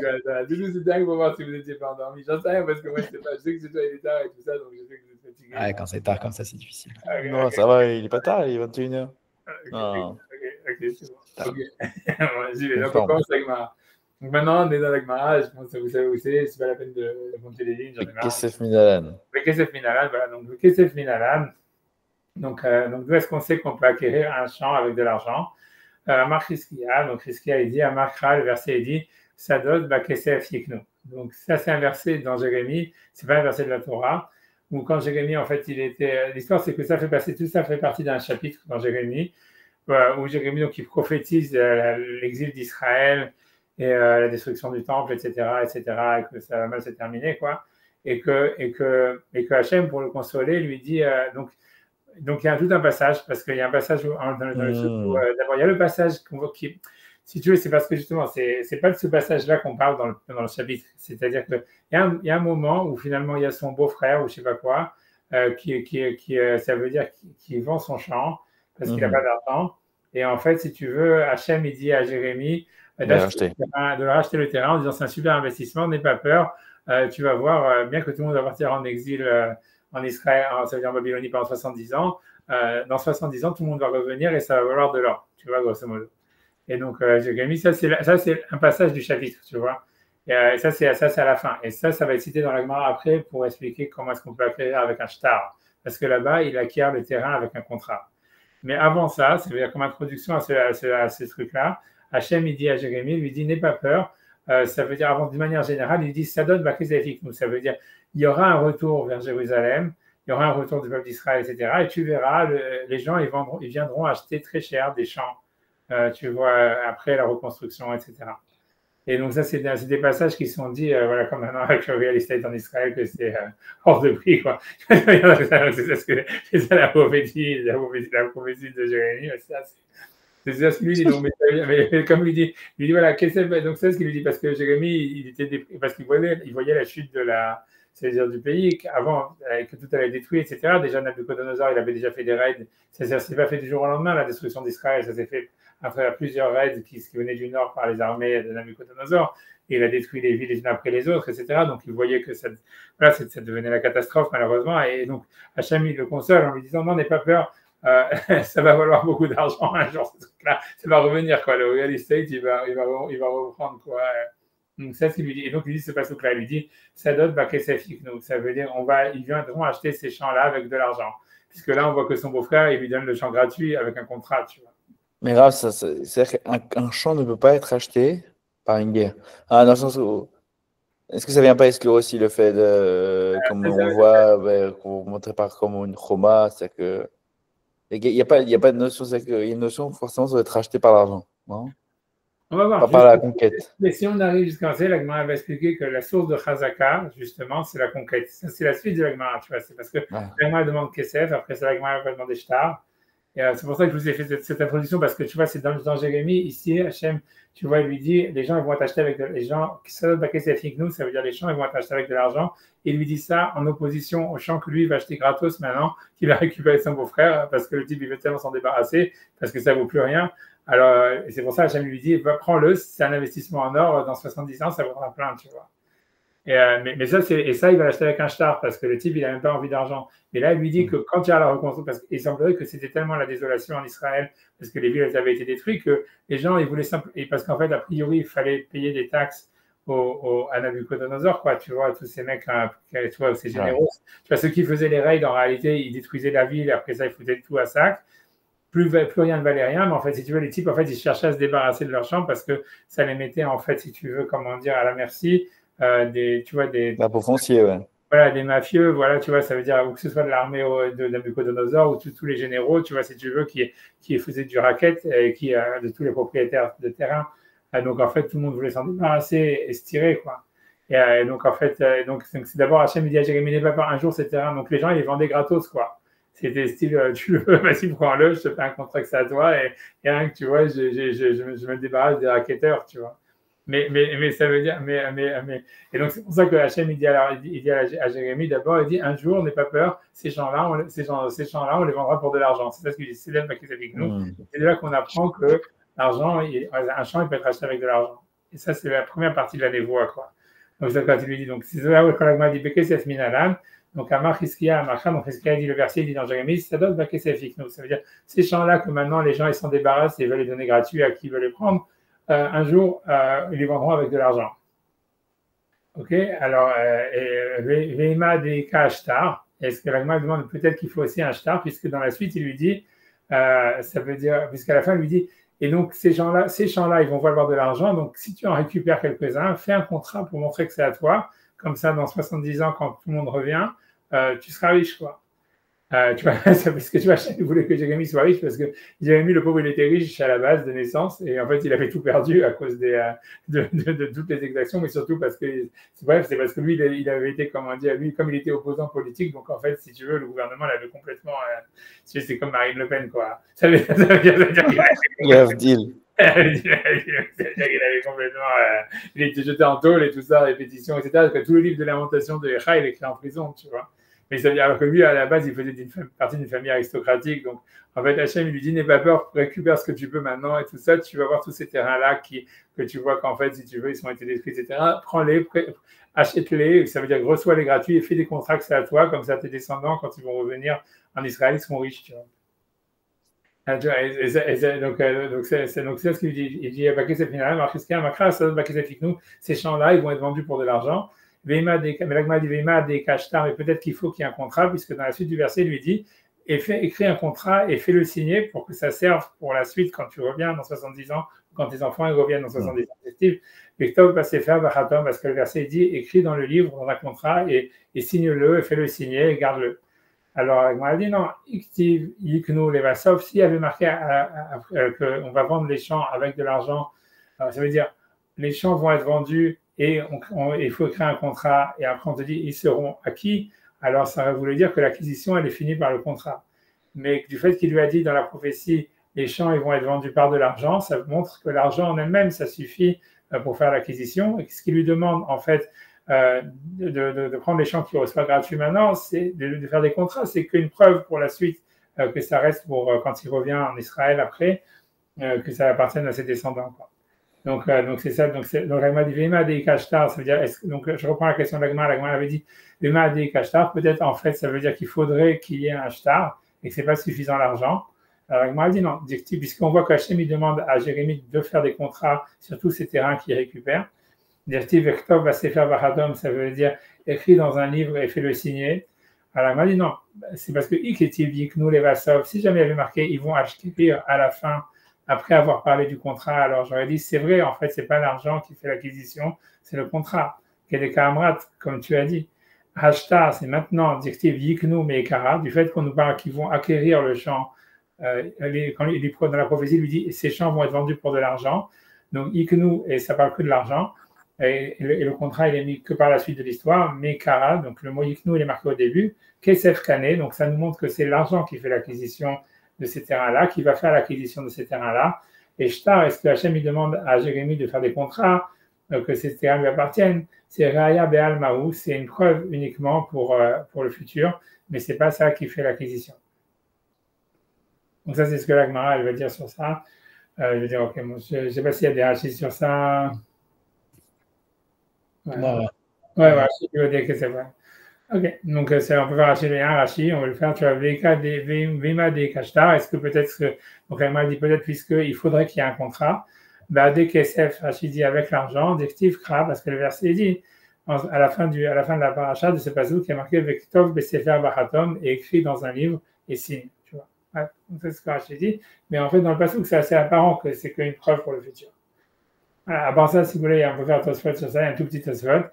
Doudou, c'est dingue pour voir si vous n'étiez pas endormi. J'en sais rien parce que moi, je sais pas. Je sais que c'est toi, il est tard et tout ça, donc je sais que vous êtes fatigué. Ouais, quand c'est tard comme ça, c'est difficile. Non, ça va, il est pas tard, il est 21h. Ok, c'est bon. Tard. Ok. J'y vais. Donc, on Conforme. commence avec Mara. Donc, maintenant, on est dans l'Agmara. Je pense que vous savez où c'est pas la peine de monter les lignes. J'en ai marre. Kesef Minalan. Le Kesef Minalan, voilà. Donc, le Kesef Minalan. Donc, d'où est-ce qu'on sait qu'on peut acquérir un champ avec de l'argent? Marc Hiskia, donc Hiskia, il dit à Markra, le verset, il dit Sadot ba Kesef Yiknu. Donc, ça, c'est un verset dans Jérémie, c'est pas un verset de la Torah, où quand Jérémie, en fait, il était. L'histoire, c'est que ça fait passer, tout ça fait partie d'un chapitre dans Jérémie, où Jérémie, donc, il prophétise l'exil d'Israël et la destruction du temple, etc., et que ça va mal se terminer, quoi. Et que Hachem, pour le consoler, lui dit donc, il y a tout un passage, parce qu'il y a un passage dans le truc où, d'abord, il y a le passage qu'on voit qui, si tu veux, c'est parce que justement, c'est pas de ce passage-là qu'on parle dans le chapitre. C'est-à-dire qu'il y a un moment où finalement, il y a son beau-frère ou je sais pas quoi, ça veut dire qu'il vend son champ parce qu'il n'a pas d'argent. Et en fait, si tu veux, Hachem, il dit à Jérémie de racheter le terrain en disant c'est un super investissement, n'aie pas peur, tu vas voir, bien que tout le monde va partir en exil en Israël, ça veut dire en Babylonie pendant 70 ans, dans 70 ans, tout le monde va revenir et ça va valoir de l'or, tu vois, grosso modo. Et donc, Jérémie, ça c'est un passage du chapitre, tu vois. Et ça, c'est à la fin. Et ça va être cité dans la Gemara après pour expliquer comment est-ce qu'on peut acquérir avec un shtar. Parce que là-bas, il acquiert le terrain avec un contrat. Mais avant ça, ça veut dire comme introduction à ce truc-là, Hachem, il dit à Jérémie, il lui dit, n'aie pas peur. Ça veut dire, avant, d'une manière générale, il dit, Sadot Bakizafik. Ça veut dire, il y aura un retour vers Jérusalem, il y aura un retour du peuple d'Israël, etc. Et tu verras, les gens, ils viendront acheter très cher des champs, tu vois, après la reconstruction, etc. Et donc ça, c'est des passages qui sont dits, voilà, comme maintenant avec le real estate en Israël, que c'est hors de prix, quoi. C'est ça la prophétie de Jérémie. C'est ça ce qu'il lui dit. Donc, mais comme il dit voilà, donc c'est ce qu'il lui dit, parce que Jérémie, parce qu'il voyait la chute c'est-à-dire du pays, avant que tout allait détruit, etc. Déjà, Nabucodonosor, il avait déjà fait des raids. Ça ne s'est pas fait du jour au lendemain, la destruction d'Israël. Ça s'est fait après plusieurs raids qui venaient du nord par les armées de Nabucodonosor. Et il a détruit les villes les unes après les autres, etc. Donc, il voyait que ça devenait la catastrophe, malheureusement. Et donc, Hachem, il le console en lui disant, non, n'aie pas peur. Ça va valoir beaucoup d'argent un jour, ce truc-là. Ça va revenir, quoi. Le real estate, il va reprendre, quoi. Donc, ça, ce qu'il lui dit. Et donc, il dit, c'est pas ce truc-là. Il lui dit, Sadot Bakesefik. Donc, ça veut dire, ils viendront acheter ces champs-là avec de l'argent. Puisque là, on voit que son beau-frère, il lui donne le champ gratuit avec un contrat, tu vois. Mais grave, c'est-à-dire qu'un champ ne peut pas être acheté par une guerre. Dans le sens où. Est-ce que ça vient pas exclure aussi le fait de, comme on voit, qu'on montrait par comme une chroma, c'est-à-dire que. Il n'y a pas de notion, c'est qu'il y a une notion forcément ça doit être acheté par l'argent, non? On va voir. Pas par la conquête. Mais si on arrive jusqu'à là, la Gemara va expliquer que la source de Chazaka, justement, c'est la conquête. Ça, c'est la suite de la Gemara, tu vois. C'est parce que la Gemara demande Kesef, après ça, la Gemara va demander Shtar. Et c'est pour ça que je vous ai fait cette introduction, parce que tu vois, c'est dans Jérémie, ici, Hachem, tu vois, il lui dit, les gens, ils vont être achetés avec les gens, ça veut dire les gens, ils vont être achetés avec de l'argent. Il lui dit ça en opposition au champ que lui, il va acheter gratos maintenant, qu'il va récupérer son beau-frère, parce que le type, il veut tellement s'en débarrasser, parce que ça ne vaut plus rien. Alors, c'est pour ça, Hachem lui dit, prends-le, c'est un investissement en or, dans 70 ans, ça vaudra plein, tu vois. Mais ça, il va l'acheter avec un shtar, parce que le type, il n'a même pas envie d'argent. Mais là, il lui dit que quand il y a la reconstruction, parce qu'il semblerait que c'était tellement la désolation en Israël, parce que les villes elles avaient été détruites, que les gens, ils voulaient simplement, parce qu'en fait, a priori, il fallait payer des taxes à Nabucodonosor, quoi, tu vois, tous ces mecs, tu vois, ces généraux. Tu vois, ceux qui faisaient les raids, en réalité, ils détruisaient la ville, et après ça, ils foutaient tout à sac. Plus rien ne valait rien, mais en fait, si tu veux, les types, en fait, ils cherchaient à se débarrasser de leur champ parce que ça les mettait, en fait, si tu veux, comment dire, à la merci des pour foncier, ouais. Voilà, des mafieux, voilà, tu vois, ça veut dire, ou que ce soit de l'armée de Nabucodonosor ou tous les généraux, tu vois, si tu veux, qui faisaient du racket et de tous les propriétaires de terrain. Donc, en fait, tout le monde voulait s'en débarrasser et se tirer, quoi. Et donc, en fait, c'est d'abord Hachem, il dit à Jérémie, n'aie pas peur, un jour, c'est terrain. Donc, les gens, ils les vendaient gratos, quoi. C'était style, tu le veux, vas-y, prends-le, je te fais un contrat que c'est à toi, et rien que, tu vois, je me débarrasse des racketteurs, tu vois. Mais ça veut dire, et donc c'est pour ça que Hachem il dit à Jérémie d'abord, il dit un jour, n'aie pas peur, ces champs-là, on les vendra pour de l'argent. C'est ça ce qu'il dit, c'est là avec nous. C'est là qu'on apprend que l'argent, un champ, il peut être acheté avec de l'argent. Et ça, c'est la première partie de la névoie, quoi. Donc c'est quand il lui dit, donc c'est là où quand la dit Bekesef Minalan, donc Amar Hiskia, Amarcha, donc Hiskia dit le verset, il dit dans Jérémie, ça donne Bekesef Iknou. Ça veut dire ces champs-là que maintenant les gens ils s'en débarrassent et veulent les donner gratuits à qui veut les prendre. Un jour, ils les vendront avec de l'argent. Ok, alors, Veima des Ashtar, est-ce que l'Agma demande peut-être qu'il faut aussi un shtar, puisque dans la suite, il lui dit, ça veut dire, puisqu'à la fin, il lui dit, et donc ces champs-là, ils vont valoir de l'argent, donc si tu en récupères quelques-uns, fais un contrat pour montrer que c'est à toi, comme ça, dans 70 ans, quand tout le monde revient, tu seras riche, quoi. Tu vois, parce que tu vois, il voulait que Jérémie soit riche parce que Jérémie, le pauvre, il était riche à la base de naissance et en fait, il avait tout perdu à cause de toutes les exactions, mais surtout parce que, bref, c'est parce que lui, il avait été, comment dire, lui, comme il était opposant politique, donc en fait, si tu veux, le gouvernement l'avait complètement, c'est comme Marine Le Pen, quoi. Ça veut dire qu'il avait deal. Il avait complètement, il était jeté en tôle et tout ça, répétition, etc. Parce que tout le livre de lamentation de Echa, il est écrit en prison, tu vois. Mais ça veut dire que lui, à la base, il faisait partie d'une famille aristocratique. Donc, en fait, Hachem, il lui dit, n'aie pas peur, récupère ce que tu peux maintenant et tout ça. Tu vas voir tous ces terrains-là que tu vois qu'en fait, si tu veux, ils ont été détruits, etc. Prends-les, achète-les. Ça veut dire reçois-les gratuits et fais des contrats que c'est à toi. Comme ça, tes descendants, quand ils vont revenir en Israël, ils seront riches, tu vois. Donc, c'est ce qu'il dit. Il dit, ces champs-là, ils vont être vendus pour de l'argent. Mais peut-être qu'il faut qu'il y ait un contrat, puisque dans la suite du verset, il lui dit, écris un contrat et fais-le signer pour que ça serve pour la suite quand tu reviens dans 70 ans, quand tes enfants ils reviennent dans 70 ans. Parce que le verset dit, écris dans le livre, dans un contrat, et signe-le, et fais-le signer, et garde-le. Alors, on a dit non, s'il y avait marqué qu'on va vendre les champs avec de l'argent, ça veut dire les champs vont être vendus et il faut créer un contrat et après on te dit ils seront acquis, alors ça voulait dire que l'acquisition elle est finie par le contrat. Mais du fait qu'il lui a dit dans la prophétie les champs ils vont être vendus par de l'argent, ça montre que l'argent en elle-même ça suffit pour faire l'acquisition et ce qu'il lui demande en fait de prendre les champs qu'il reçoit gratuits maintenant, c'est de faire des contrats, c'est qu'une preuve pour la suite que ça reste pour quand il revient en Israël après, que ça appartienne à ses descendants, quoi. Donc c'est ça. Donc l'agma dit Vema de Kashtar, ça veut dire. Donc je reprends la question de l'agma. L'agma avait dit Vema de Kashtar. Peut-être en fait ça veut dire qu'il faudrait qu'il y ait un shtar et que c'est pas suffisant l'argent. Alors l'agma dit non, puisqu'on voit qu'Hachem il demande à Jérémie de faire des contrats sur tous ces terrains qu'il récupère. Dirtiv Vektov va Sefer Vachadom, ça veut dire écrit dans un livre et fait-le signer. Alors l'agma dit non, c'est parce que Iketiv Yiknu Levasov. Si jamais il y avait marqué ils vont acheter à la fin. Après avoir parlé du contrat, alors j'aurais dit, c'est vrai, en fait, c'est pas l'argent qui fait l'acquisition, c'est le contrat. Quel Kamrat, comme tu as dit. Hashtar, c'est maintenant, directive Yiknu Meekara, du fait qu'on nous parle qu'ils vont acquérir le champ. Quand dans la prophétie, il lui dit, ces champs vont être vendus pour de l'argent. Donc, Yiknu, et ça parle que de l'argent. Et le contrat, il est mis que par la suite de l'histoire. Meekara, donc le mot Yiknu, il est marqué au début. Kesef Kane, donc ça nous montre que c'est l'argent qui fait l'acquisition de ces terrains-là, qui va faire l'acquisition de ces terrains-là. Et Shtar, est-ce que Hachem il demande à Jérémie de faire des contrats, que ces terrains lui appartiennent? C'est Raya Be'al Maou, c'est une preuve uniquement pour le futur, mais ce n'est pas ça qui fait l'acquisition. Donc ça, c'est ce que la Gemara, elle va dire sur ça. Je vais dire, ok, bon, je ne sais pas s'il y a des rachis sur ça. Ouais, je veux dire que c'est vrai. Ok, donc on peut faire Rashi, on va le faire, tu as Vema de Kashtar, est-ce que peut-être que, donc elle m'a dit peut-être puisqu'il faudrait qu'il y ait un contrat, des KSF, Rashi dit avec l'argent, d'Ektiv Kra, parce que le verset dit, à la fin de la paracha de ce passage qui est marqué Vektov Besefer Bachatom et écrit dans un livre et signe, tu vois. Ouais, donc c'est ce que Rashi dit, mais en fait dans le passage c'est assez apparent que c'est qu'une preuve pour le futur. Voilà, à part ça, si vous voulez, on peut faire Tosfot sur ça, un tout petit Tosfot.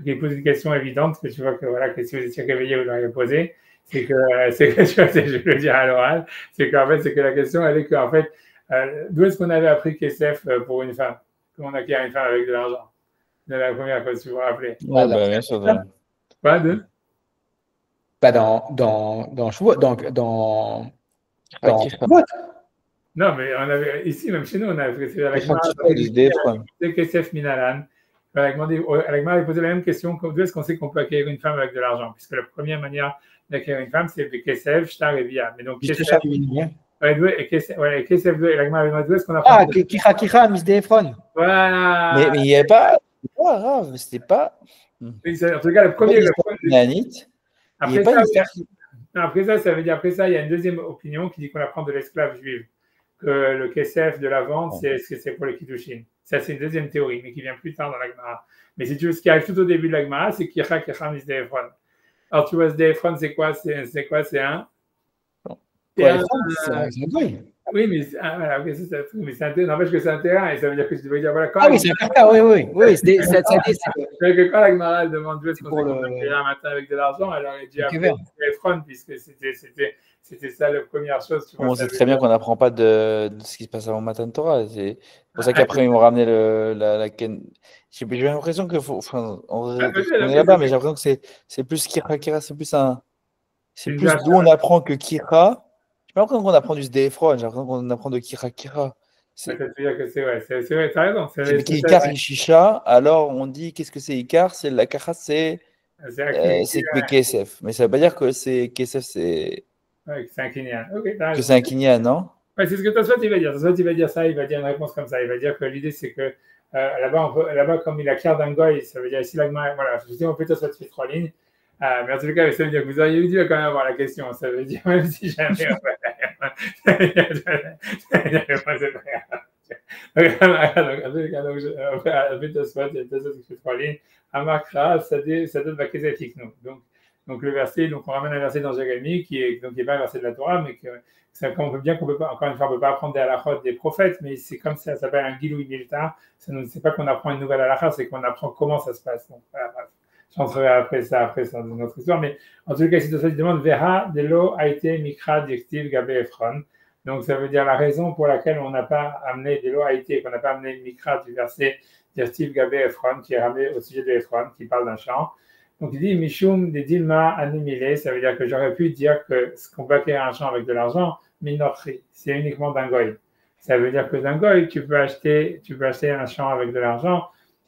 Qui pose une question évidente, que tu vois que voilà, que si vous étiez réveillé, vous l'auriez posée, c'est que tu vois, je vais le dire à l'oral, c'est qu'en fait, c'est que la question, elle est qu'en fait, d'où est-ce qu'on avait appris KSF pour une femme? Comment on acquiert une femme avec de l'argent? De la première fois, si vous vous rappelez. Ouais, bien sûr. Pas de? Dans Shuvot, dans Non, mais on avait, ici, même chez nous, on avait fait avec Kesef Minalan. Alagma avait posé la même question, d'où est-ce qu'on sait qu'on peut acquérir une femme avec de l'argent? Puisque la première manière d'acquérir une femme, c'est Kesef, Shtar et Via. Mais donc, Kesef, Alagma avait demandé d'où est-ce qu'on apprend? Ah, Kira, Miss Defron. Voilà. Mais il n'y avait pas grave, c'était pas. En tout cas, le premier. Après ça, ça veut dire, après ça, il y a une deuxième opinion qui dit qu'on apprend de l'esclave juive, que le kesef de la vente, c'est pour les kiddushin. Ça, c'est une deuxième théorie, mais qui vient plus tard dans la Gemara. Mais si tu veux, ce qui arrive tout au début de la Gemara, c'est Kira Misdefron. Alors, tu vois, Sdefron, c'est quoi? C'est un. C'est un goy. Oui, mais n'empêche que c'est un terrain, et ça veut dire que tu devais dire, voilà, quand. Ah oui, c'est un caractère, oui. Que quand la Gemara demande d'où est-ce qu'on peut acquérir un matin avec de l'argent, elle aurait dit Sdefron, puisque c'était ça la première chose. On sait très bien qu'on n'apprend pas de ce qui se passe avant Matan Torah. C'est pour ça qu'après, ils m'ont ramené la Ken. J'ai l'impression que on est là-bas, mais j'ai l'impression que c'est plus Kira, c'est plus un. C'est plus d'où on apprend que Kira. J'ai pas l'impression qu'on apprend du Sdefron, j'ai l'impression qu'on apprend de Kira. C'est vrai, t'as raison. C'est Icar Ishisha, alors on dit qu'est-ce que c'est Icar? C'est la Kacha, c'est Kesef. Mais ça veut pas dire que c'est Kesef, c'est. Ouais, c'est un Kinyan. Que c'est un Kinyan, non? Ouais, c'est ce que Tosfot il va dire. Tosfot il va dire ça, il va dire une réponse comme ça. Il va dire que l'idée c'est que là-bas, comme il acquiert d'un goy, ça veut dire ici l'agma, voilà, je dis on peut Tosfot fait 3 lignes. Mais en tout cas, ça veut dire que vous auriez dû quand même avoir la question. Ça veut dire même si jamais. Amakra, ça donne la Kesefikno. Donc le verset, donc on ramène un verset dans Jérémie qui est pas un verset de la Torah, mais que on peut bien qu'on peut pas, encore une fois, on peut pas apprendre des halachot des prophètes, mais c'est comme ça s'appelle un gilou milita. C'est pas qu'on apprend une nouvelle halakha, c'est qu'on apprend comment ça se passe. Donc voilà, j'entrerai après ça dans une autre histoire, mais en tout cas, si ça demande Vera de l'eau a été mikra d'Ektiv Gabe Ephron. Donc ça veut dire la raison pour laquelle on n'a pas amené de l'eau a été, qu'on n'a pas amené mikra du verset d'Ektiv Gabe Ephron, qui est ramené au sujet de Ephron, qui parle d'un chant. Donc il dit Mishum de Dilma animilé, ça veut dire que j'aurais pu dire que ce qu'on peut acquérir un champ avec de l'argent, minotri, c'est uniquement d'un goy. Ça veut dire que d'un goy, tu peux acheter un champ avec de l'argent,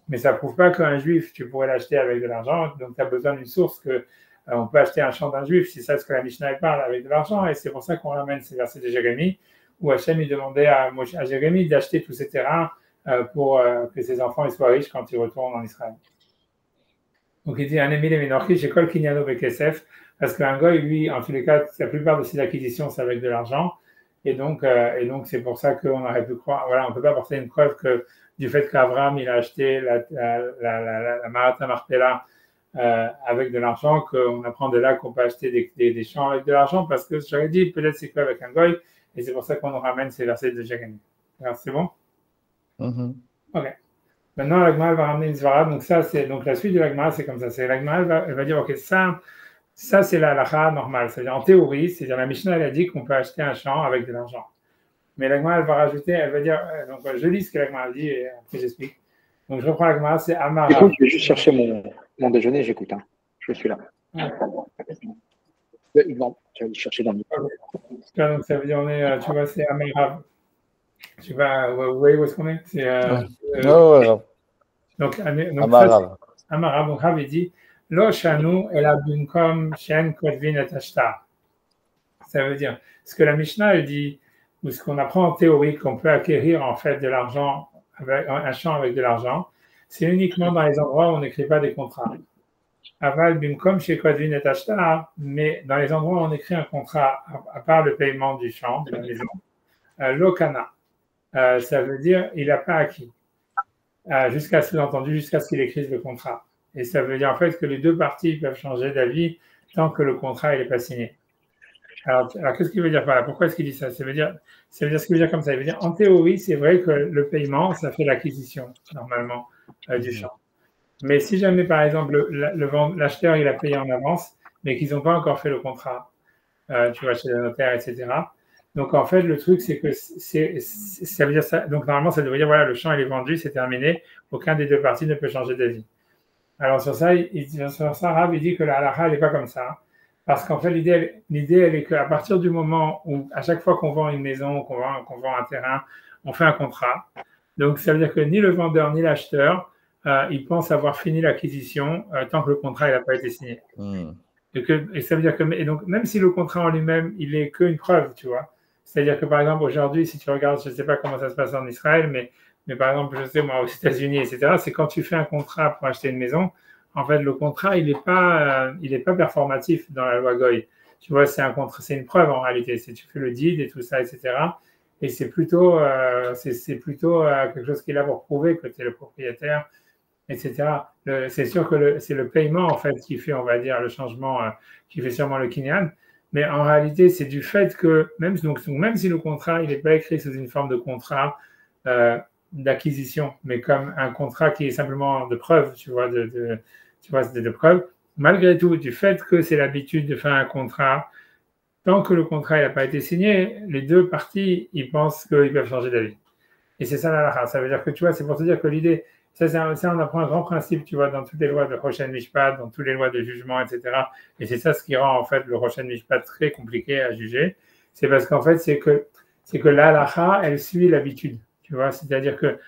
mais ça ne prouve pas qu'un juif, tu pourrais l'acheter avec de l'argent. Donc tu as besoin d'une source que on peut acheter un champ d'un juif, c'est ça ce que la Mishnah parle, avec de l'argent, et c'est pour ça qu'on ramène ces versets de Jérémie, où Hachem il demandait à Jérémie d'acheter tous ces terrains pour que ses enfants soient riches quand ils retournent en Israël. Donc il dit un émile minorchi chez Kol Kinyano Bekesef, parce qu'un goy, lui, en tous les cas, la plupart de ses acquisitions, c'est avec de l'argent, et donc c'est pour ça qu'on aurait pu croire, voilà, on ne peut pas porter une preuve que du fait qu'Abraham il a acheté la Marata Marpella avec de l'argent, qu'on apprend de là qu'on peut acheter des champs avec de l'argent, parce que j'aurais dit peut-être c'est qu'avec un goy, et c'est pour ça qu'on nous ramène ces versets de Jérémie. Alors c'est bon? Ok. Maintenant, la Gemara va ramener une svara. Donc la suite de la Gemara, c'est comme ça. C'est la Gemara, elle va dire, ok, ça c'est la halakha normale. C'est-à-dire en théorie, c'est-à-dire la Mishnah elle a dit qu'on peut acheter un champ avec de l'argent. Mais la Gemara elle va rajouter, elle va dire, donc je lis ce que la Gemara dit et après j'explique. Donc je reprends la Gemara, c'est Amara. Écoute, je vais juste chercher mon déjeuner, j'écoute. Hein. Je suis là. Non, tu vas aller chercher dans le donc ça veut dire, tu vois, c'est Amara. Tu vas, vous voyez où est-ce qu'on est? C'est donc Amara, donc Rav dit Lo shanu ela binkom shen kotvin et ashtar. Ça veut dire ce que la Mishnah elle dit, ou ce qu'on apprend en théorie qu'on peut acquérir en fait de l'argent, avec un champ avec de l'argent, c'est uniquement dans les endroits où on n'écrit pas des contrats. Aval binkom chez kotvin et ashtar, mais dans les endroits où on écrit un contrat, à part le paiement du champ, de la maison, lokana. Ça veut dire il n'a pas acquis, jusqu'à ce qu'il écrive le contrat. Et ça veut dire en fait que les deux parties peuvent changer d'avis tant que le contrat n'est pas signé. Alors qu'est-ce qu'il veut dire par là? Pourquoi est-ce qu'il dit ça? Ça veut dire ce qu'il veut dire comme ça. Il veut dire en théorie, c'est vrai que le paiement, ça fait l'acquisition normalement du champ. Mais si jamais par exemple l'acheteur il a payé en avance, mais qu'ils n'ont pas encore fait le contrat, tu vois, chez le notaire, etc. Donc, en fait, le truc, c'est que ça veut dire ça. Donc, normalement, ça devrait dire, voilà, le champ, il est vendu, c'est terminé. Aucun des deux parties ne peut changer d'avis. Alors, sur ça, Rav, il dit que la halakha, elle n'est pas comme ça. Parce qu'en fait, l'idée, elle est qu'à partir du moment où, à chaque fois qu'on vend une maison, qu'on vend un terrain, on fait un contrat. Donc, ça veut dire que ni le vendeur ni l'acheteur, ils pensent avoir fini l'acquisition tant que le contrat n'a pas été signé. Et ça veut dire que, et donc, même si le contrat en lui-même, il est qu'une preuve, tu vois. C'est-à-dire que, par exemple, aujourd'hui, si tu regardes, je ne sais pas comment ça se passe en Israël, mais par exemple, je sais, moi, aux États-Unis, etc., c'est quand tu fais un contrat pour acheter une maison, en fait, le contrat, il n'est pas performatif dans la loi Goy. Tu vois, c'est un contrat, c'est une preuve en réalité. C'est tu fais le deed et tout ça, etc. Et c'est plutôt, quelque chose qui est là pour prouver que tu es le propriétaire, etc. C'est sûr que c'est le paiement en fait qui fait, on va dire, le changement, qui fait sûrement le kinyan. Mais en réalité, c'est du fait que même si le contrat, il n'est pas écrit sous une forme de contrat d'acquisition, mais comme un contrat qui est simplement de preuve, tu vois, de preuve. Malgré tout, du fait que c'est l'habitude de faire un contrat, tant que le contrat n'a pas été signé, les deux parties, ils pensent qu'ils peuvent changer d'avis. Et c'est ça la halakha. Ça veut dire que, tu vois, c'est pour te dire que l'idée, ça, on apprend un grand principe, tu vois, dans toutes les lois de Rochen Mishpat, dans toutes les lois de jugement, etc. Et c'est ça ce qui rend, en fait, le Rochen Mishpat très compliqué à juger. C'est parce qu'en fait, c'est que la halakha, elle suit l'habitude, tu vois. C'est-à-dire que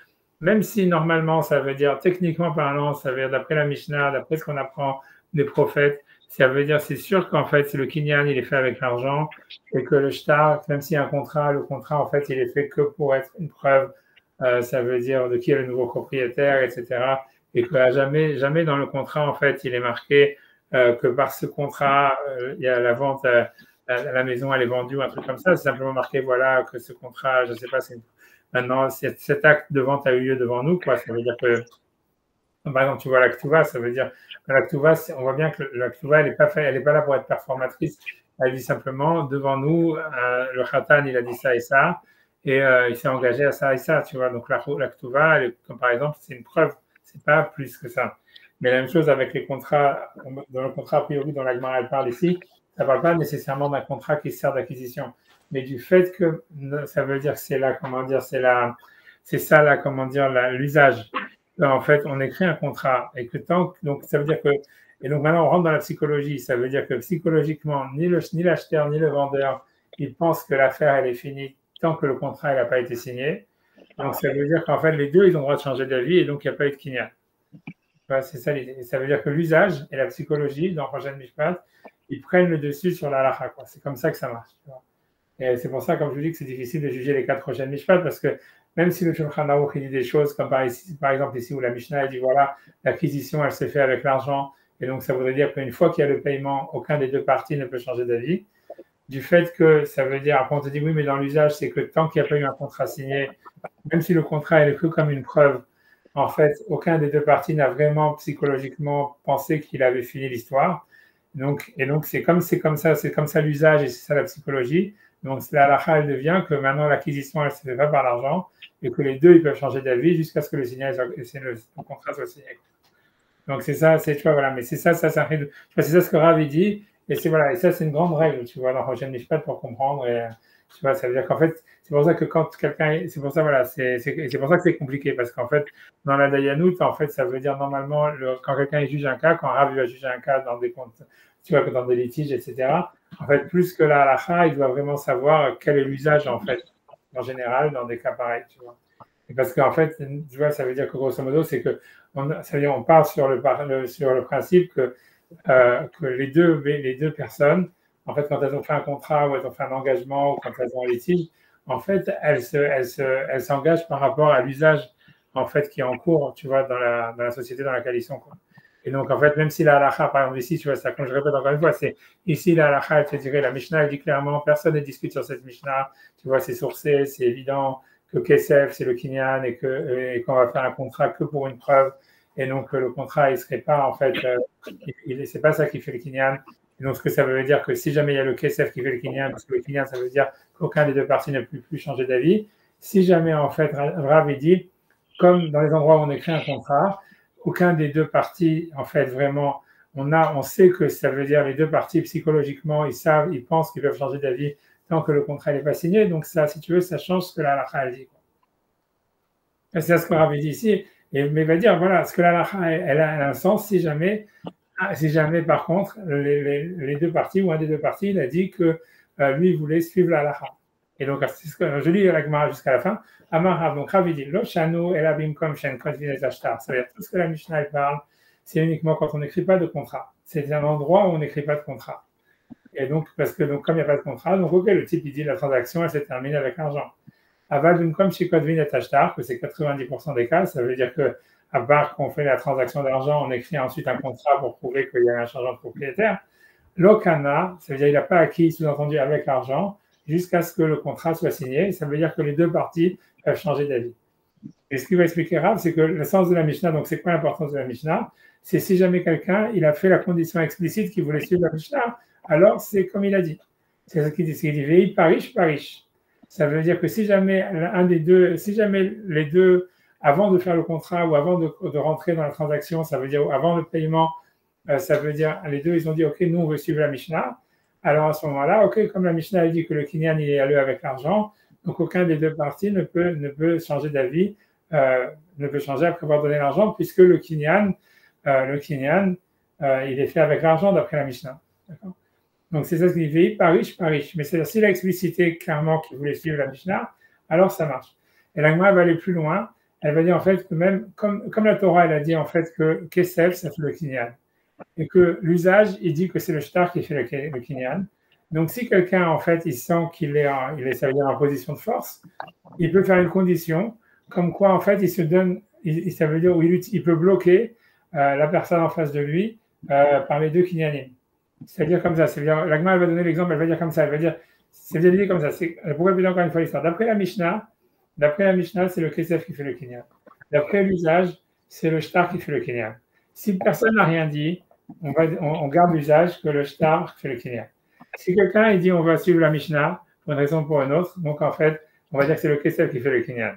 même si normalement, ça veut dire, techniquement parlant, ça veut dire d'après la Mishnah, d'après ce qu'on apprend des prophètes, ça veut dire, c'est sûr qu'en fait, le kinyan, il est fait avec l'argent, et que le shtar, même s'il y a un contrat, le contrat, en fait, il est fait que pour être une preuve, ça veut dire de qui est le nouveau propriétaire, etc. Et que jamais dans le contrat, en fait, il est marqué que par ce contrat, il y a la vente, la maison, elle est vendue, ou un truc comme ça. C'est simplement marqué, voilà, que ce contrat, je ne sais pas, maintenant, cet acte de vente a eu lieu devant nous, quoi. Ça veut dire que, par exemple, tu vois l'Aktuva, ça veut dire que l'Aktuva, on voit bien que l'Aktuva, elle n'est pas là pour être performatrice. Elle dit simplement, devant nous, le Khatan, il a dit ça et ça, et il s'est engagé à ça et ça, tu vois. Donc l'Aktuva, comme par exemple, c'est une preuve, c'est pas plus que ça. Mais la même chose avec les contrats, dans le contrat a priori dont la Gemara elle parle ici, ça ne parle pas nécessairement d'un contrat qui sert d'acquisition, mais du fait que ça veut dire que c'est là, comment dire, c'est ça là, comment dire, l'usage. En fait, on écrit un contrat et que donc ça veut dire que, et donc maintenant on rentre dans la psychologie, ça veut dire que psychologiquement, ni l'acheteur ni le vendeur, ils pensent que l'affaire elle est finie tant que le contrat n'a pas été signé. Donc ça veut dire qu'en fait les deux ils ont le droit de changer d'avis et donc il n'y a pas eu de kinyan. C'est ça l'idée. Ça veut dire que l'usage et la psychologie dans Rochen Mishpat, ils prennent le dessus sur la halakha. C'est comme ça que ça marche. Tu vois. Et c'est pour ça, comme je vous dis, que c'est difficile de juger les 4 Rochen Mishpat parce que même si le Shulchan Aruch dit des choses comme par exemple ici où la Mishnah dit voilà, l'acquisition elle se fait avec l'argent et donc ça voudrait dire qu'une fois qu'il y a le paiement, aucun des deux parties ne peut changer d'avis. Du fait que ça veut dire, après on te dit oui, mais dans l'usage, c'est que tant qu'il n'y a pas eu un contrat signé, même si le contrat est que comme une preuve, en fait, aucun des deux parties n'a vraiment psychologiquement pensé qu'il avait fini l'histoire. Donc c'est comme ça l'usage et c'est ça la psychologie. Donc la halakha, elle devient que maintenant l'acquisition, elle ne se fait pas par l'argent et que les deux, ils peuvent changer d'avis jusqu'à ce que le contrat soit signé. Donc c'est ça, tu vois, voilà, mais c'est ça c'est ça ce que Rav dit, et voilà, et ça c'est une grande règle, tu vois, dans Rochen Mishpat pour comprendre, et tu vois, ça veut dire qu'en fait, c'est pour ça que quand quelqu'un, c'est pour ça, voilà, c'est pour ça que c'est compliqué, parce qu'en fait, dans la Dayanout, en fait, ça veut dire normalement, quand quelqu'un juge un cas, quand Rav va juger un cas dans des comptes, tu vois, que dans des litiges, etc., en fait, plus que la halakha, il doit vraiment savoir quel est l'usage, en fait, en général, dans des cas pareils, tu vois. Et parce qu'en fait, tu vois, ça veut dire que grosso modo, c'est que ça veut dire on part sur le principe que les deux personnes, en fait, quand elles ont fait un contrat ou elles ont fait un engagement ou quand elles ont un litige, en fait, elles s'engagent par rapport à l'usage en fait qui est en cours, tu vois, dans la société dans laquelle ils sont, quoi. Et donc, en fait, même si la halakha, par exemple, ici, tu vois, ça, comme je répète encore une fois, c'est ici la halakha, elle te dirait, la Mishnah, elle dit clairement, personne ne discute sur cette Mishnah, tu vois, c'est sourcé, c'est évident que Kesef, c'est le kinyan et qu'on va faire un contrat que pour une preuve. Et donc, le contrat, il ne serait pas, en fait, c'est pas ça qui fait le kinyan. Et donc, ce que ça veut dire que si jamais il y a le Kesef qui fait le kinyan, parce que le kinyan, ça veut dire qu'aucun des deux parties ne peut plus changer d'avis. Si jamais, en fait, Rav dit, comme dans les endroits où on écrit un contrat, aucun des deux parties, en fait, vraiment, on sait que ça veut dire les deux parties psychologiquement, ils pensent qu'ils peuvent changer d'avis tant que le contrat n'est pas signé. Donc, ça, si tu veux, ça change ce que la halakha dit. C'est ce que Rav dit ici. Mais il va dire, voilà, ce que la halakha, elle a un sens si jamais Si jamais, par contre, les deux parties ou un des deux parties, il a dit que lui, il voulait suivre la halakha. Et donc, je lis la Gemara jusqu'à la fin. Amar Rav, donc Rav, il dit Lo shanu el abim kom shen kotvin et ashtar. Ça veut dire tout ce que la Mishnah elle parle, c'est uniquement quand on n'écrit pas de contrat. C'est un endroit où on n'écrit pas de contrat. Et donc, parce que donc, comme il n'y a pas de contrat, donc ok, le type il dit la transaction, elle s'est terminée avec l'argent. Aval comme chez kotvin et ashtar, que c'est 90% des cas, ça veut dire que à part qu'on fait la transaction d'argent, on écrit ensuite un contrat pour prouver qu'il y a un changement de propriétaire. L'okana, ça veut dire qu'il n'a pas acquis, sous-entendu, avec l'argent, jusqu'à ce que le contrat soit signé. Ça veut dire que les deux parties peuvent changer d'avis. Et ce qui va expliquer Rav, c'est que le sens de la Mishnah, donc c'est quoi l'importance de la Mishnah? C'est si jamais quelqu'un, il a fait la condition explicite qu'il voulait suivre la Mishnah, alors c'est comme il a dit. C'est ce qu'il dit, il dit, veille parish, parish. Ça veut dire que si jamais un des deux, si jamais les deux, avant de faire le contrat ou avant de rentrer dans la transaction, ça veut dire avant le paiement, ça veut dire les deux, ils ont dit, OK, nous, on veut suivre la Mishnah. Alors à ce moment-là, OK, comme la Mishnah a dit que le kinyan, il est allé avec l'argent, donc aucun des deux parties ne peut changer d'avis, ne peut changer après avoir donné l'argent, puisque le kinyan, il est fait avec l'argent d'après la Mishnah. D'accord? Donc c'est ça ce qu'il dit, parish, parish. Mais c'est-à-dire, s'il a explicité clairement qu'il voulait suivre la Mishnah, alors ça marche. Et la Gemara va aller plus loin. Elle va dire en fait que même, comme la Torah, elle a dit en fait que Kesef, ça fait le kinyan. Et que l'usage, il dit que c'est le shtar qui fait le kinyan. Donc si quelqu'un, en fait, il sent qu'il est, ça veut dire en position de force, il peut faire une condition, comme quoi, en fait, il se donne, ça veut dire où il peut bloquer la personne en face de lui par les deux kinyanim. C'est-à-dire comme ça. C'est-à-dire, la Gemara va donner l'exemple, elle va dire comme ça. Elle va dire, c'est bien dit comme ça. Pourquoi je dis encore une fois l'histoire? D'après la Mishnah, c'est le Kesef qui fait le kinyan. D'après l'usage, c'est le shtar qui fait le kinyan. Si personne n'a rien dit, on garde l'usage que le shtar fait le kinyan. Si quelqu'un dit on va suivre la Mishnah pour une raison ou pour une autre, donc en fait, on va dire que c'est le Kesef qui fait le kinyan.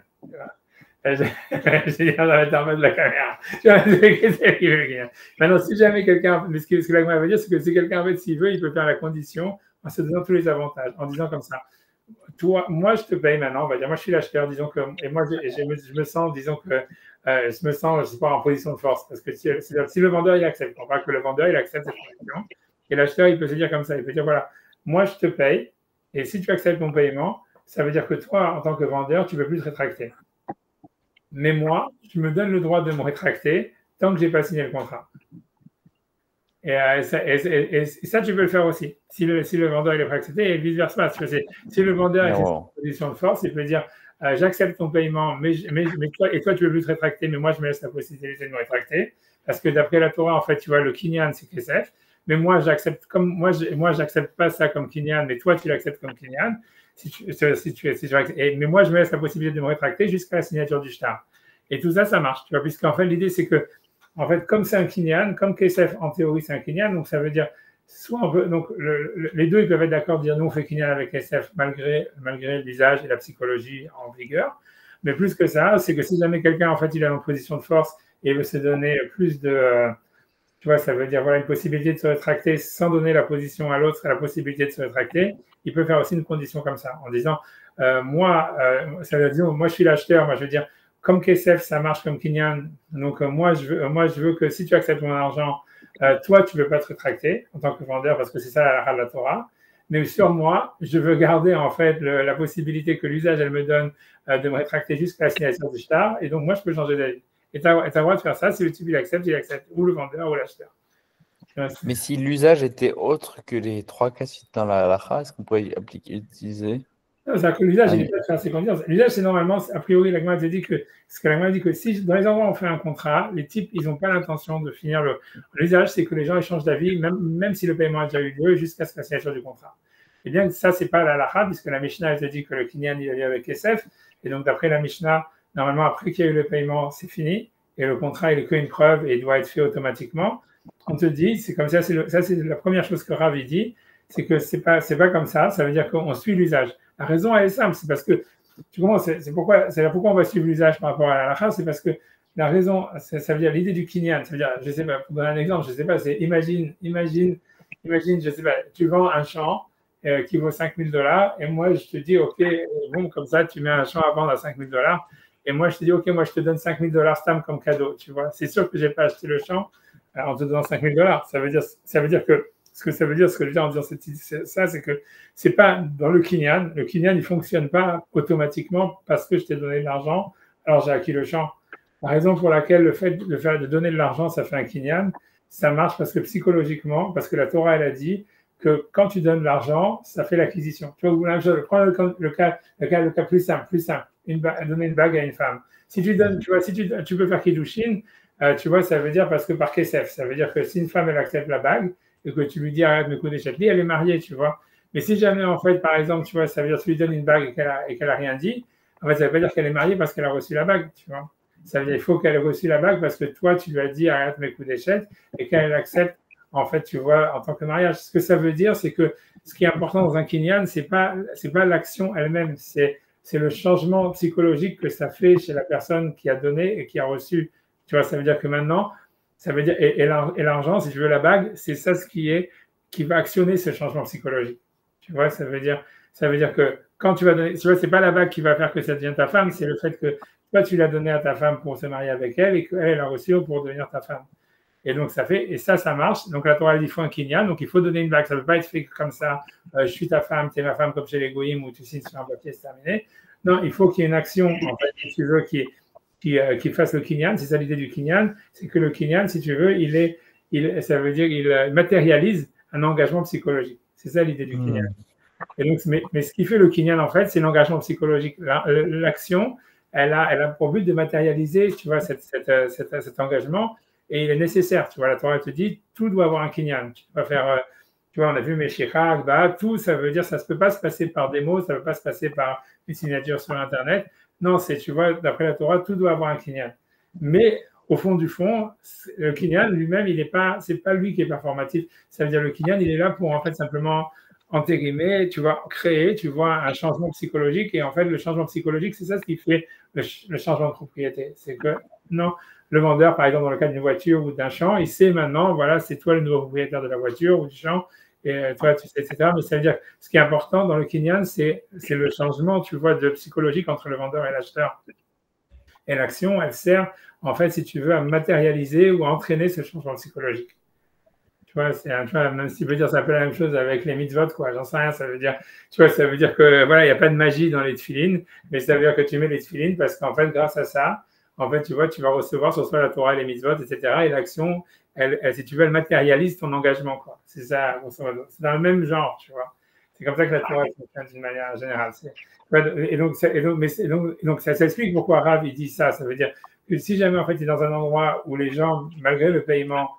J'ai dit, on va mettre de la caméra. C'est le Kesef qui fait le kinyan. Maintenant, si jamais quelqu'un, ce que la Gemara veut dire, c'est que si quelqu'un, en fait, s'il veut, il peut faire la condition en se donnant tous les avantages, en disant comme ça. Toi, moi, je te paye maintenant, on va dire, moi, je suis l'acheteur, disons que, et moi, je me sens, disons que, je me sens, je ne suis pas en position de force, parce que si le vendeur, il accepte, on parle que le vendeur, il accepte cette condition, et l'acheteur, il peut se dire comme ça, il peut dire, voilà, moi, je te paye, et si tu acceptes mon paiement, ça veut dire que toi, en tant que vendeur, tu ne peux plus te rétracter. Mais moi, je me donne le droit de me rétracter tant que je n'ai pas signé le contrat. Et ça, tu peux le faire aussi. Si le vendeur il est prêt à accepter, et vice-versa. Si le vendeur est en position de force, il peut dire j'accepte ton paiement, mais toi, tu ne peux plus te rétracter, mais moi, je me laisse la possibilité de me rétracter. Parce que d'après la Torah, en fait, tu vois, le kinyan, c'est Kesef. Mais moi, j'accepte pas ça comme kinyan, mais toi, tu l'acceptes comme kinyan. Mais moi, je me laisse la possibilité de me rétracter jusqu'à la signature du shtar. Et tout ça, ça marche. Tu vois, puisqu'en fait, l'idée, c'est que en fait, comme c'est un kinyan, comme Kesef, en théorie, c'est un kinyan, donc ça veut dire, soit on peut, donc les deux, ils peuvent être d'accord de dire, nous, on fait kinyan avec Kesef malgré l'usage et la psychologie en vigueur. Mais plus que ça, c'est que si jamais quelqu'un, en fait, il est en position de force et veut se donner plus de, tu vois, ça veut dire, voilà, une possibilité de se rétracter sans donner la position à l'autre, la possibilité de se rétracter, il peut faire aussi une condition comme ça, en disant, moi, ça veut dire, moi, je suis l'acheteur, moi, je veux dire, comme Kesef, ça marche comme kinyan. Donc, moi, je veux que si tu acceptes mon argent, toi, tu ne veux pas te rétracter en tant que vendeur parce que c'est ça la Torah. Mais sur moi, je veux garder en fait la possibilité que l'usage, elle me donne de me rétracter jusqu'à la signature du shtar. Et donc, moi, je peux changer d'avis. Et tu as le droit de faire ça. Si le type, il accepte, ou le vendeur ou l'acheteur. Mais si l'usage était autre que les trois cas cités dans la halakha, est-ce qu'on pourrait utiliser? C'est-à-dire que l'usage, il peut faire ses conditions. L'usage, c'est normalement, a priori, la Gemara dit que si dans les endroits où on fait un contrat, les types, ils n'ont pas l'intention de finir l'usage, c'est que les gens échangent d'avis, même si le paiement a déjà eu lieu, jusqu'à ce que la signature du contrat. Et bien, ça, c'est pas la halakha, puisque la Mishnah, elle te dit que le kinyan, il est lié avec Kesef. Et donc, d'après la Mishnah, normalement, après qu'il y a eu le paiement, c'est fini. Et le contrat, il est qu'une preuve et il doit être fait automatiquement. On te dit, c'est comme ça, c'est la première chose que Rav dit, c'est que c'est pas comme ça. Ça veut dire qu'on suit l'usage. La raison, elle est simple, c'est parce que, tu comprends, c'est pourquoi on va suivre l'usage par rapport à la halakha, c'est parce que la raison, ça veut dire l'idée du kinyan, ça veut dire, je sais pas, pour donner un exemple, je sais pas, c'est imagine, je sais pas, tu vends un champ qui vaut $5,000 et moi, je te dis, ok, bon, comme ça, tu mets un champ à vendre à $5,000 et moi, je te dis, ok, moi, je te donne $5,000 stam comme cadeau, tu vois, c'est sûr que j'ai pas acheté le champ en te donnant $5 000. Ça veut dire que ce que ça veut dire, ce que je veux dire en disant ça, c'est que c'est pas dans le Kinyan il fonctionne pas automatiquement parce que je t'ai donné de l'argent, alors j'ai acquis le champ. La raison pour laquelle le fait de donner de l'argent, ça fait un Kinyan, ça marche parce que psychologiquement, parce que la Torah, elle a dit que quand tu donnes de l'argent, ça fait l'acquisition. Tu vois, prends le cas plus simple, donner une bague à une femme. Si tu donnes, tu vois, si tu peux faire Kiddushin, tu vois, ça veut dire parce que par Kesef, ça veut dire que si une femme, elle accepte la bague, et que tu lui dis arrête de me couper des châteliers, elle est mariée, tu vois. Mais si jamais, en fait, par exemple, tu vois, ça veut dire que tu lui donnes une bague et qu'elle a rien dit, en fait, ça veut pas dire qu'elle est mariée parce qu'elle a reçu la bague, tu vois. Ça veut dire qu'il faut qu'elle ait reçu la bague parce que toi, tu lui as dit arrête de me couper des châteliers et qu'elle accepte, en fait, tu vois, en tant que mariage. Ce que ça veut dire, c'est que ce qui est important dans un kinyan, c'est pas l'action elle-même, c'est le changement psychologique que ça fait chez la personne qui a donné et qui a reçu. Tu vois, ça veut dire que maintenant, ça veut dire, et l'argent, si tu veux, la bague, c'est ça qui va actionner ce changement psychologique. Tu vois, ça veut dire que quand tu vas donner, tu vois, c'est pas la bague qui va faire que ça devient ta femme, c'est le fait que toi, tu l'as donné à ta femme pour se marier avec elle et qu'elle a reçu pour devenir ta femme. Et donc, et ça marche. Donc, la Torah dit, il faut un kinyan, donc il faut donner une bague. Ça ne peut pas être fait comme ça, je suis ta femme, tu es ma femme, comme chez les goïms, où tu signes sur un papier, c'est terminé. Non, il faut qu'il y ait une action, en fait, si tu veux, qui fasse le kinyan. C'est ça l'idée du kinyan, c'est que le kinyan, si tu veux, ça veut dire qu'il matérialise un engagement psychologique. C'est ça l'idée du kinyan. Et donc, mais ce qui fait le kinyan, en fait, c'est l'engagement psychologique. L'action, elle a pour but de matérialiser, tu vois, cet engagement. Et il est nécessaire, tu vois, la Torah te dit, tout doit avoir un kinyan. Tu vas faire, tu vois, on a vu Meshichak, tout, ça veut dire, ça ne peut pas se passer par des mots, ça ne peut pas se passer par une signature sur Internet. Non, tu vois, d'après la Torah, tout doit avoir un kinyan. Mais au fond du fond, le kinyan lui-même, c'est pas lui qui est performatif. Ça veut dire, le kinyan, il est là pour, en fait, simplement entérimer, tu vois, créer, tu vois, un changement psychologique. Et en fait, le changement psychologique, c'est ça ce qui fait le changement de propriété. C'est que, non, le vendeur, par exemple, dans le cas d'une voiture ou d'un champ, il sait maintenant, voilà, c'est toi le nouveau propriétaire de la voiture ou du champ, et toi, tu sais, etc. Mais ça veut dire que ce qui est important dans le kinyan, c'est le changement, tu vois, de psychologique entre le vendeur et l'acheteur. Et l'action, elle sert, en fait, si tu veux, à matérialiser ou à entraîner ce changement psychologique. Tu vois, même si tu peux dire, c'est un peu la même chose avec les mitzvot, quoi. J'en sais rien, ça veut dire, tu vois, ça veut dire que, voilà, il n'y a pas de magie dans les tefilines, mais ça veut dire que tu mets les tefilines parce qu'en fait, grâce à ça, en fait, tu vois, tu vas recevoir sur soi la Torah et les mitzvot, etc. Et l'action, si tu veux, elle matérialise ton engagement, quoi. C'est ça, c'est dans le même genre, tu vois. C'est comme ça que la Torah fonctionne d'une manière générale. Et donc, ça s'explique pourquoi Rav, il dit ça. Ça veut dire que si jamais, en fait, tu es dans un endroit où les gens, malgré le paiement,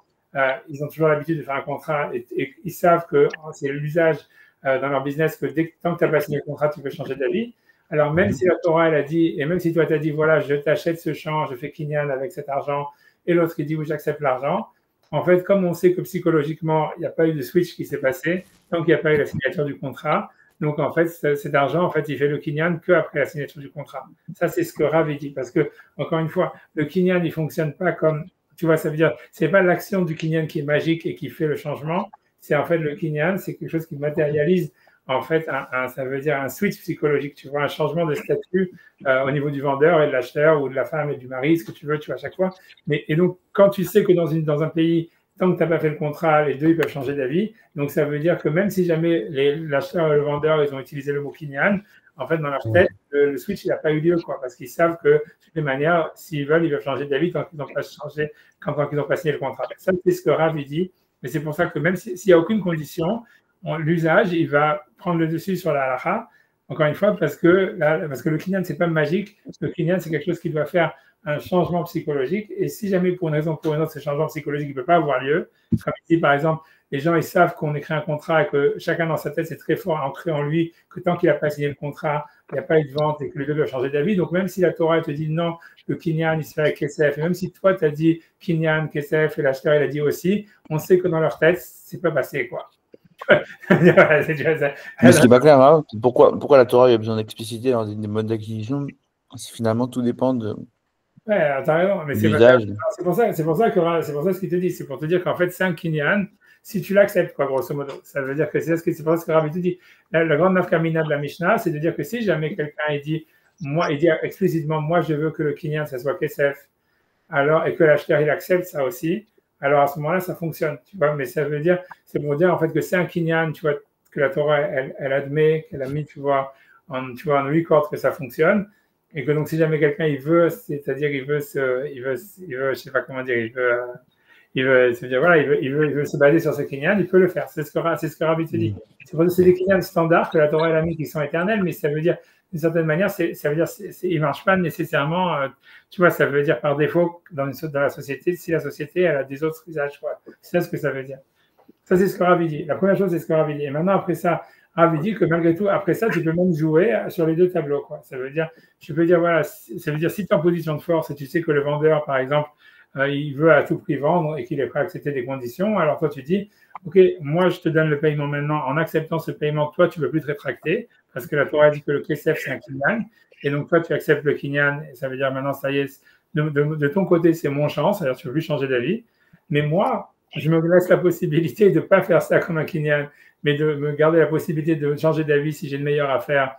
ils ont toujours l'habitude de faire un contrat et ils savent que c'est l'usage dans leur business que tant que tu n'as pas signé le contrat, tu peux changer d'avis. Alors, même si la Torah, elle a dit, et même si toi, tu as dit, voilà, je t'achète ce champ, je fais kinyan avec cet argent, et l'autre, il dit, oui, j'accepte l'argent. En fait, comme on sait que psychologiquement, il n'y a pas eu de switch qui s'est passé, tant qu'il n'y a pas eu la signature du contrat, donc, en fait, cet argent, en fait, il fait le kinyan qu'après la signature du contrat. Ça, c'est ce que Rav dit, parce que, encore une fois, le kinyan, il ne fonctionne pas comme, tu vois, ça veut dire, c'est pas l'action du kinyan qui est magique et qui fait le changement, c'est en fait le kinyan, c'est quelque chose qui matérialise en fait, ça veut dire un switch psychologique, tu vois, un changement de statut au niveau du vendeur et de l'acheteur ou de la femme et du mari, ce que tu veux, tu vois, à chaque fois. Et donc, quand tu sais que dans un pays, tant que tu n'as pas fait le contrat, les deux, ils peuvent changer d'avis. Donc, ça veut dire que même si jamais l'acheteur et le vendeur, ils ont utilisé le mot kinyan, en fait, dans leur tête, le switch, il n'a pas eu lieu, quoi, parce qu'ils savent que, de toutes les manières, s'ils veulent, ils peuvent changer d'avis tant qu'ils n'ont pas changé, tant qu'ils n'ont pas signé le contrat. Ça, c'est ce que Rav dit. Mais c'est pour ça que même s'il n'y a aucune condition, l'usage, il va prendre le dessus sur la halakha, encore une fois, parce que le kinyan, ce n'est pas magique. Le kinyan, c'est quelque chose qui doit faire un changement psychologique. Et si jamais, pour une raison ou pour une autre, ce changement psychologique ne peut pas avoir lieu, comme ici, par exemple, les gens, ils savent qu'on écrit un contrat et que chacun dans sa tête, c'est très fort ancré en lui, que tant qu'il n'a pas signé le contrat, il n'y a pas eu de vente et que les deux doivent changer d'avis. Donc, même si la Torah te dit non, le kinyan, il se fait avec Kesef, et même si toi, tu as dit kinyan, Kesef, et l'acheteur, il a dit aussi, on sait que dans leur tête, ce n'est pas passé, quoi. Mais ce qui n'est pas clair, hein, pourquoi la Torah a besoin d'expliciter dans des modes d'acquisition si finalement tout dépend de. Ouais, t'as raison, mais c'est pour ça ce qu'il te dit, c'est pour te dire qu'en fait, c'est un kinyan, si tu l'acceptes, quoi, grosso modo. Ça veut dire que c'est pour ça ce que Rav te dit. La grande nafkamina de la Mishnah, c'est de dire que si jamais quelqu'un il dit explicitement, moi je veux que le kinyan, ça soit Kesef, alors, et que l'acheteur il accepte ça aussi, alors à ce moment-là, ça fonctionne, tu vois. Mais ça veut dire, c'est pour dire en fait que c'est un kinyan, tu vois, que la Torah, elle admet, qu'elle a mis, tu vois, en record que ça fonctionne. Et que donc, si jamais quelqu'un, il veut, c'est-à-dire, il veut, je sais pas comment dire, il veut se dire, voilà, il veut se baser sur ce kinyan, il peut le faire. C'est ce que Rabbi te dit. C'est des kinyan standards que la Torah elle a mis qui sont éternels, mais ça veut dire, d'une certaine manière, ça veut dire, il marche pas nécessairement, tu vois, ça veut dire par défaut dans la société, si la société elle a des autres usages, quoi. C'est ça ce que ça veut dire. Ça, c'est ce que Rabbi dit. La première chose, c'est ce que Rabbi dit. Et maintenant, après ça, Rabbi dit que malgré tout, après ça, tu peux même jouer sur les deux tableaux, quoi. Ça veut dire, tu peux dire, voilà, ça veut dire, si tu es en position de force et tu sais que le vendeur, par exemple, il veut à tout prix vendre et qu'il est prêt à accepter des conditions, alors toi, tu dis, OK, moi, je te donne le paiement maintenant. En acceptant ce paiement, toi, tu ne peux plus te rétracter parce que la Torah dit que le kesef, c'est un kinyan. Et donc, toi, tu acceptes le kinyan et ça veut dire maintenant, ça y est, de ton côté, c'est mon chance, c'est-à-dire tu ne peux plus changer d'avis. Mais moi, je me laisse la possibilité de ne pas faire ça comme un kinyan, mais de me garder la possibilité de changer d'avis si j'ai une meilleure affaire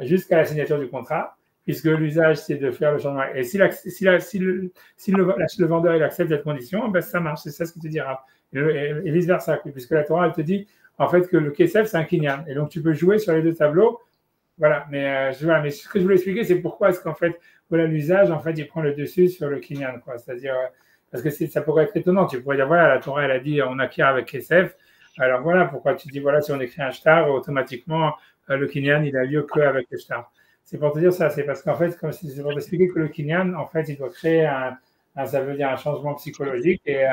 jusqu'à la signature du contrat, puisque l'usage, c'est de faire le changement. Et si le vendeur il accepte cette condition, ben, ça marche, c'est ça ce qu'il te dira. Et vice-versa, puisque la Torah, elle te dit en fait que le kesef, c'est un kinyan. Et donc, tu peux jouer sur les deux tableaux. Voilà, mais ce que je voulais expliquer, c'est pourquoi est-ce qu'en fait, voilà, l'usage, en fait, il prend le dessus sur le kinyan, quoi. C'est-à-dire, parce que ça pourrait être étonnant. Tu pourrais dire, voilà, la Torah, elle a dit, on acquiert avec kesef. Alors voilà, pourquoi tu dis, voilà, si on écrit un shtar, automatiquement, le kinyan, il a lieu qu'avec le shtar. C'est pour te dire ça, c'est parce qu'en fait, c'est pour t'expliquer que le kinyan, en fait, il doit créer ça veut dire un changement psychologique. Et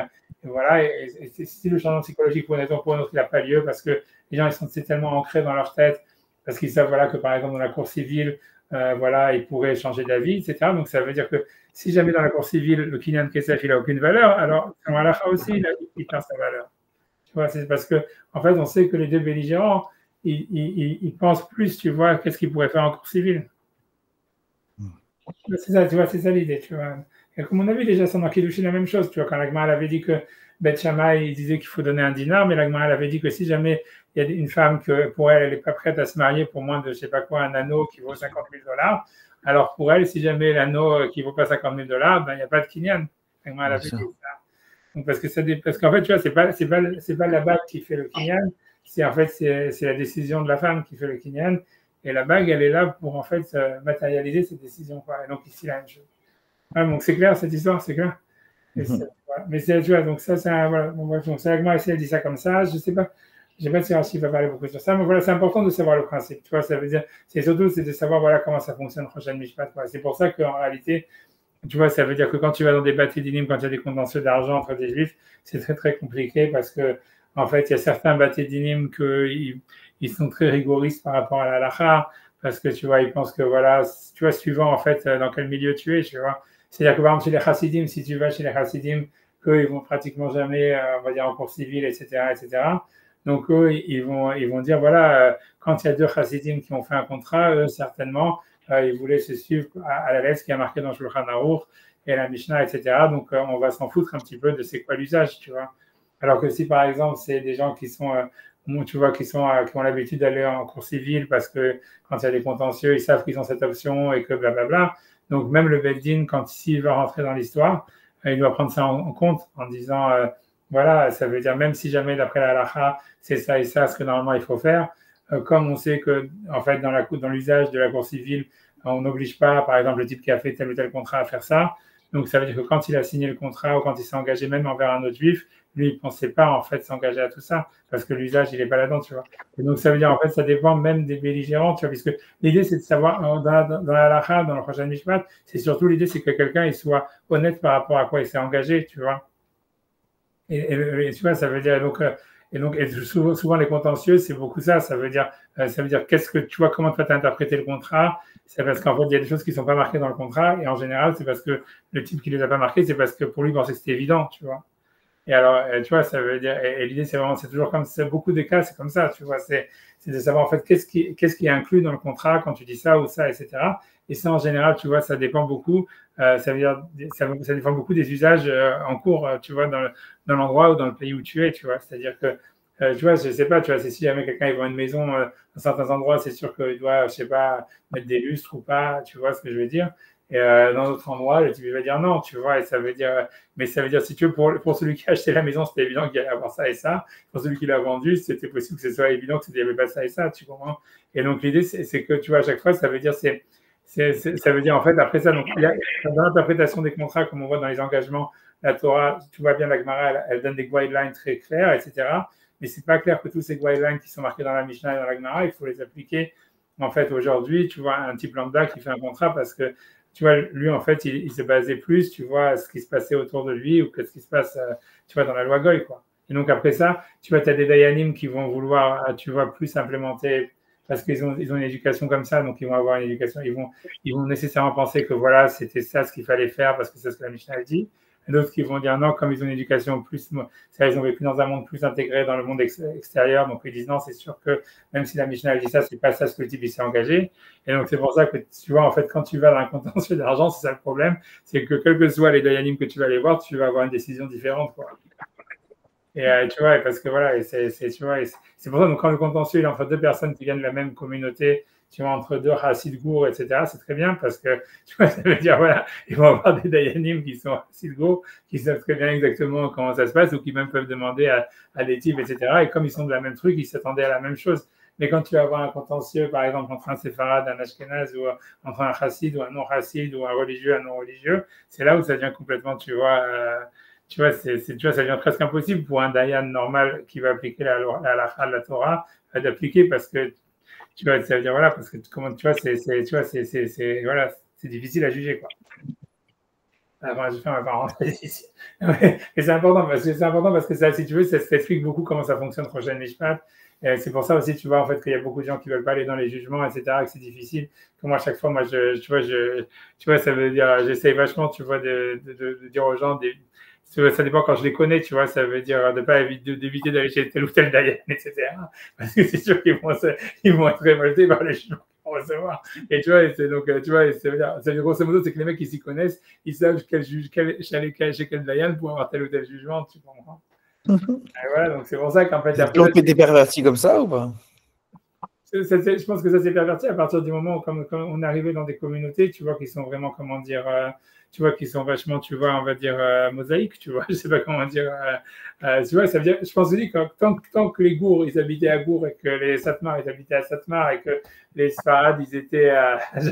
voilà, et si le changement psychologique, pour une raison ou pour une autre, il n'a pas lieu, parce que les gens, c'est tellement ancrés dans leur tête, parce qu'ils savent, voilà, que par exemple, dans la cour civile, voilà, ils pourraient changer d'avis, etc. Donc, ça veut dire que si jamais dans la cour civile, le kinyan kesef, il n'a aucune valeur, alors, dans halakha aussi, il perd sa valeur. Tu vois, c'est parce que, en fait, on sait que les deux belligérants, ils pensent plus, tu vois, qu'est-ce qu'ils pourraient faire en cour civile. C'est ça, tu vois, c'est ça l'idée, tu vois. Et comme on a vu déjà, c'est dans Kiddushin la même chose, tu vois, quand la Gemara avait dit que Beth Shammai, il disait qu'il faut donner un dinar, mais la Gemara avait dit que si jamais il y a une femme que pour elle, elle n'est pas prête à se marier pour moins de, je sais pas quoi, un anneau qui vaut $50,000, alors pour elle, si jamais l'anneau qui vaut pas $50,000, ben, il n'y a pas de kinyan. La Gemara avait dit ça. Donc, parce qu'en fait, tu vois, c'est pas la bague qui fait le kinyan, c'est en fait, c'est la décision de la femme qui fait le kinyan. Et la bague, elle est là pour en fait matérialiser cette décision, quoi. Et donc ici, la même chose. Ah, donc c'est clair cette histoire, c'est clair. Voilà. Mais tu vois, donc ça, c'est voilà. Bon, bref, donc c'est la Gemara, elle dit ça comme ça. Je sais pas si Rachid va parler beaucoup sur ça, mais voilà, c'est important de savoir le principe. Tu vois, ça veut dire, c'est de savoir voilà comment ça fonctionne Rosh Mishpat. Voilà. C'est pour ça qu'en réalité, tu vois, ça veut dire que quand tu vas dans des bâtis d'inim, quand il y a des contentieux d'argent entre des juifs, c'est très très compliqué parce que en fait, il y a certains bâtis d'inim ils sont très rigoristes par rapport à la halakha, parce que tu vois, ils pensent que voilà, tu vois, suivant en fait dans quel milieu tu es, tu vois. C'est-à-dire que par exemple, chez les chassidim, si tu vas chez les chassidim, qu'eux, ils vont pratiquement jamais, on va dire, en cours civil, etc., etc. Donc, eux, ils vont dire, voilà, quand il y a deux chassidim qui ont fait un contrat, eux, certainement, ils voulaient se suivre à la lettre qui a marqué dans Shulchan Aruch et la Mishnah, etc. Donc, on va s'en foutre un petit peu de c'est quoi l'usage, tu vois. Alors que si, par exemple, c'est des gens qui sont tu vois, qui ont l'habitude d'aller en cours civil parce que quand il y a des contentieux, ils savent qu'ils ont cette option et que blablabla. Donc, même le Beddin, quand s'il va rentrer dans l'histoire, il doit prendre ça en compte en disant, voilà, ça veut dire même si jamais d'après la halakha, c'est ça et ça ce que normalement il faut faire, comme on sait que, en fait, dans l'usage de la cour civile, on n'oblige pas, par exemple, le type qui a fait tel ou tel contrat à faire ça. Donc, ça veut dire que quand il a signé le contrat ou quand il s'est engagé même envers un autre juif, lui, il ne pensait pas, en fait, s'engager à tout ça, parce que l'usage, il n'est pas là-dedans, tu vois. Et donc, ça veut dire, en fait, ça dépend même des belligérants, tu vois, puisque l'idée, c'est de savoir, dans la halakha, dans le prochain mishpat, c'est surtout l'idée, c'est que quelqu'un, il soit honnête par rapport à quoi il s'est engagé, tu vois. Et tu vois, ça veut dire, et souvent, les contentieux, c'est beaucoup ça, ça veut dire, qu'est-ce que, tu vois, comment tu vas t'interpréter le contrat, c'est parce qu'en fait, il y a des choses qui ne sont pas marquées dans le contrat, et en général, c'est parce que le type qui ne les a pas marquées, c'est parce que pour lui, il pensait que c'était évident, tu vois. Et alors, tu vois, ça veut dire, et l'idée, c'est toujours comme ça, beaucoup de cas, c'est comme ça, tu vois, c'est de savoir en fait qu'est-ce qui est inclus dans le contrat quand tu dis ça ou ça, etc. Et ça, en général, tu vois, ça dépend beaucoup, ça veut dire, ça dépend beaucoup des usages en cours, tu vois, dans l'endroit ou dans le pays où tu es, tu vois. C'est-à-dire que, tu vois, je sais pas, tu vois, si jamais quelqu'un vend une maison dans certains endroits, c'est sûr qu'il doit, je sais pas, mettre des lustres ou pas, tu vois ce que je veux dire. Et dans d'autres endroits, le type il va dire non, tu vois, et ça veut dire, mais ça veut dire, si tu veux, pour celui qui a acheté la maison, c'était évident qu'il allait avoir ça et ça. Pour celui qui l'a vendu, c'était possible que ce soit évident qu'il n'y avait pas ça et ça, tu comprends? Et donc, l'idée, c'est que, tu vois, à chaque fois, ça veut dire, ça veut dire, en fait, après ça, donc, il y a, dans l'interprétation des contrats, comme on voit dans les engagements, la Torah, tu vois bien, la Gemara, elle donne des guidelines très clairs, etc. Mais c'est pas clair que tous ces guidelines qui sont marqués dans la Mishnah et dans la Gemara, il faut les appliquer. En fait, aujourd'hui, tu vois, un type lambda qui fait un contrat parce que, tu vois, lui, en fait, il se basait plus, tu vois, ce qui se passait autour de lui ou que ce qui se passe, tu vois, dans la loi Goy, quoi. Et donc, après ça, tu vois, tu as des Dayanim qui vont vouloir, tu vois, plus implémenter parce qu'ils ont une éducation comme ça, donc ils vont avoir une éducation, ils vont nécessairement penser que voilà, c'était ça ce qu'il fallait faire parce que c'est ce que la Mishnah a dit. Et d'autres qui vont dire non, comme ils ont une éducation plus, ils ont vécu dans un monde plus intégré dans le monde extérieur, donc ils disent non, c'est sûr que même si la Mishnah dit ça, c'est pas ça ce que le type s'est engagé. Et donc c'est pour ça que tu vois, en fait, quand tu vas dans un contentieux d'argent, c'est ça le problème, c'est que quels que soient les dayanim que tu vas aller voir, tu vas avoir une décision différente, quoi. Et tu vois, parce que voilà, tu vois, c'est pour ça, donc quand le contentieux il est entre deux personnes qui viennent de la même communauté, tu vois, entre deux Hassid Gour, etc., c'est très bien parce que, tu vois, ça veut dire, voilà, ils vont avoir des Dayanim qui sont Hassid Gour, qui savent très bien exactement comment ça se passe ou qui même peuvent demander à des types, etc. Et comme ils sont de la même truc, ils s'attendaient à la même chose. Mais quand tu vas avoir un contentieux, par exemple, entre un séfarade, un ashkénaze, ou entre un chassid ou un non-chassid, ou un religieux, un non-religieux, c'est là où ça devient complètement, tu vois, tu vois, ça devient presque impossible pour un dayan normal qui va appliquer la halakha de la Torah d'appliquer parce que tu vois, ça veut dire voilà, parce que comment tu vois, voilà, c'est difficile à juger, quoi. Enfin, je fais ma parenthèse ici. Ouais, et c'est important parce que ça, si tu veux, ça explique beaucoup comment ça fonctionne prochaine Mishpat. C'est pour ça aussi, tu vois, en fait, qu'il y a beaucoup de gens qui veulent pas aller dans les jugements, etc., que c'est difficile. Que moi, à chaque fois, moi, tu vois, ça veut dire, j'essaye vachement, tu vois, de dire aux gens ça dépend quand je les connais, tu vois, ça veut dire d'éviter d'aller chez tel ou tel dayan, etc. Parce que c'est sûr qu'ils vont être révoltés par les jugements qu'ils vont recevoir. Et tu vois, donc, tu vois, ça veut dire, grosso modo, c'est que les mecs qui s'y connaissent, ils savent chez quel dayan pour avoir tel ou tel jugement, tu comprends? Et voilà, donc c'est pour ça qu'en fait... Ils ont été pervertis comme ça ou pas? Je pense que ça s'est perverti à partir du moment où comme on est arrivé dans des communautés, tu vois, qui sont vraiment, comment dire, tu vois, qui sont vachement, tu vois, on va dire, mosaïques, tu vois, je sais pas comment dire, tu vois, ça veut dire, je pense aussi que tant que les Gours, ils habitaient à Gour et que les Satmar, ils habitaient à Satmar et que les Sfarad, ils étaient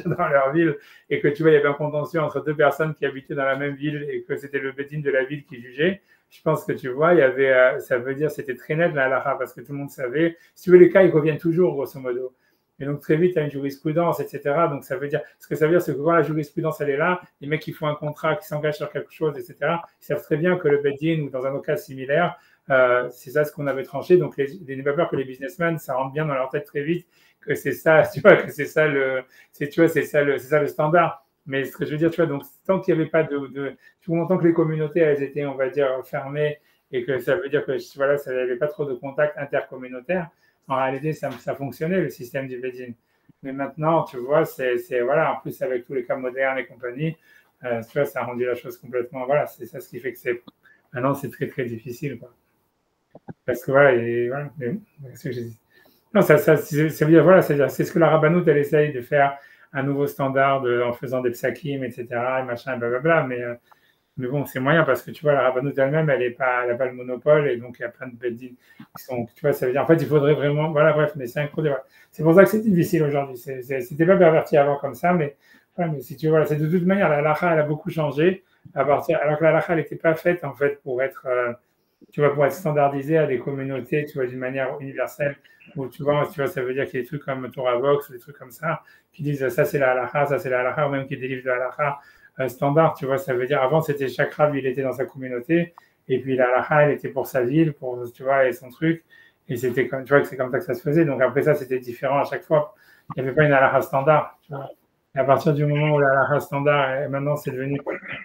dans leur ville et que, tu vois, il y avait un contentieux entre deux personnes qui habitaient dans la même ville et que c'était le Bédine de la ville qui jugeait. Je pense que tu vois, il y avait, ça veut dire, c'était très net la halakha parce que tout le monde savait. Si tu veux, les cas, ils reviennent toujours, grosso modo. Et donc, très vite, il y a une jurisprudence, etc. Donc, ça veut dire, ce que ça veut dire, c'est que quand la jurisprudence, elle est là, les mecs qui font un contrat, qui s'engagent sur quelque chose, etc., ils savent très bien que le Beddin, ou dans un autre cas similaire, c'est ça ce qu'on avait tranché. Donc, les pas peur que les businessmen, ça rentre bien dans leur tête très vite, que c'est ça, tu vois, que c'est ça le standard. Mais ce que je veux dire, tu vois, donc tant qu'il n'y avait pas tant que les communautés, elles étaient, on va dire, fermées et que ça veut dire que voilà, ça n'avait pas trop de contacts intercommunautaires, en réalité, ça fonctionnait, le système du Bédine. Mais maintenant, tu vois, voilà, en plus avec tous les cas modernes et compagnie, tu vois, ça a rendu la chose complètement, voilà, c'est ça ce qui fait que maintenant, c'est très, très difficile, quoi. Parce que voilà, c'est ce que j'ai dit. Non, ça veut dire, voilà, c'est ce que la Rabbanout, elle essaye de faire un nouveau standard en faisant des psakim, etc., et machin, blablabla, mais bon, c'est moyen parce que tu vois, la Rabbanout elle-même, elle n'a pas le monopole et donc il y a plein de Beddin qui sont, tu vois, ça veut dire, en fait, il faudrait vraiment, voilà, bref, mais c'est incroyable. Voilà. C'est pour ça que c'est difficile aujourd'hui. C'était pas perverti avant comme ça, mais voilà, mais si tu vois, c'est de toute manière, la halakha, elle a beaucoup changé alors que la halakha, elle n'était pas faite, en fait, pour être, tu vois, pour être standardisée à des communautés, tu vois, d'une manière universelle, où tu vois, ça veut dire qu'il y a des trucs comme Torah Box, des trucs comme ça, qui disent ça c'est la halakha, ça c'est la halakha, ou même qui délivrent de la halakha standard, tu vois, ça veut dire, avant c'était chaque rav, il était dans sa communauté, et puis la halakha, elle était pour sa ville, tu vois, et son truc, et c'était comme, tu vois, que c'est comme ça que ça se faisait, donc après ça, c'était différent à chaque fois, il n'y avait pas une halakha standard, tu vois. Et à partir du moment où la halakha standard, et maintenant c'est devenu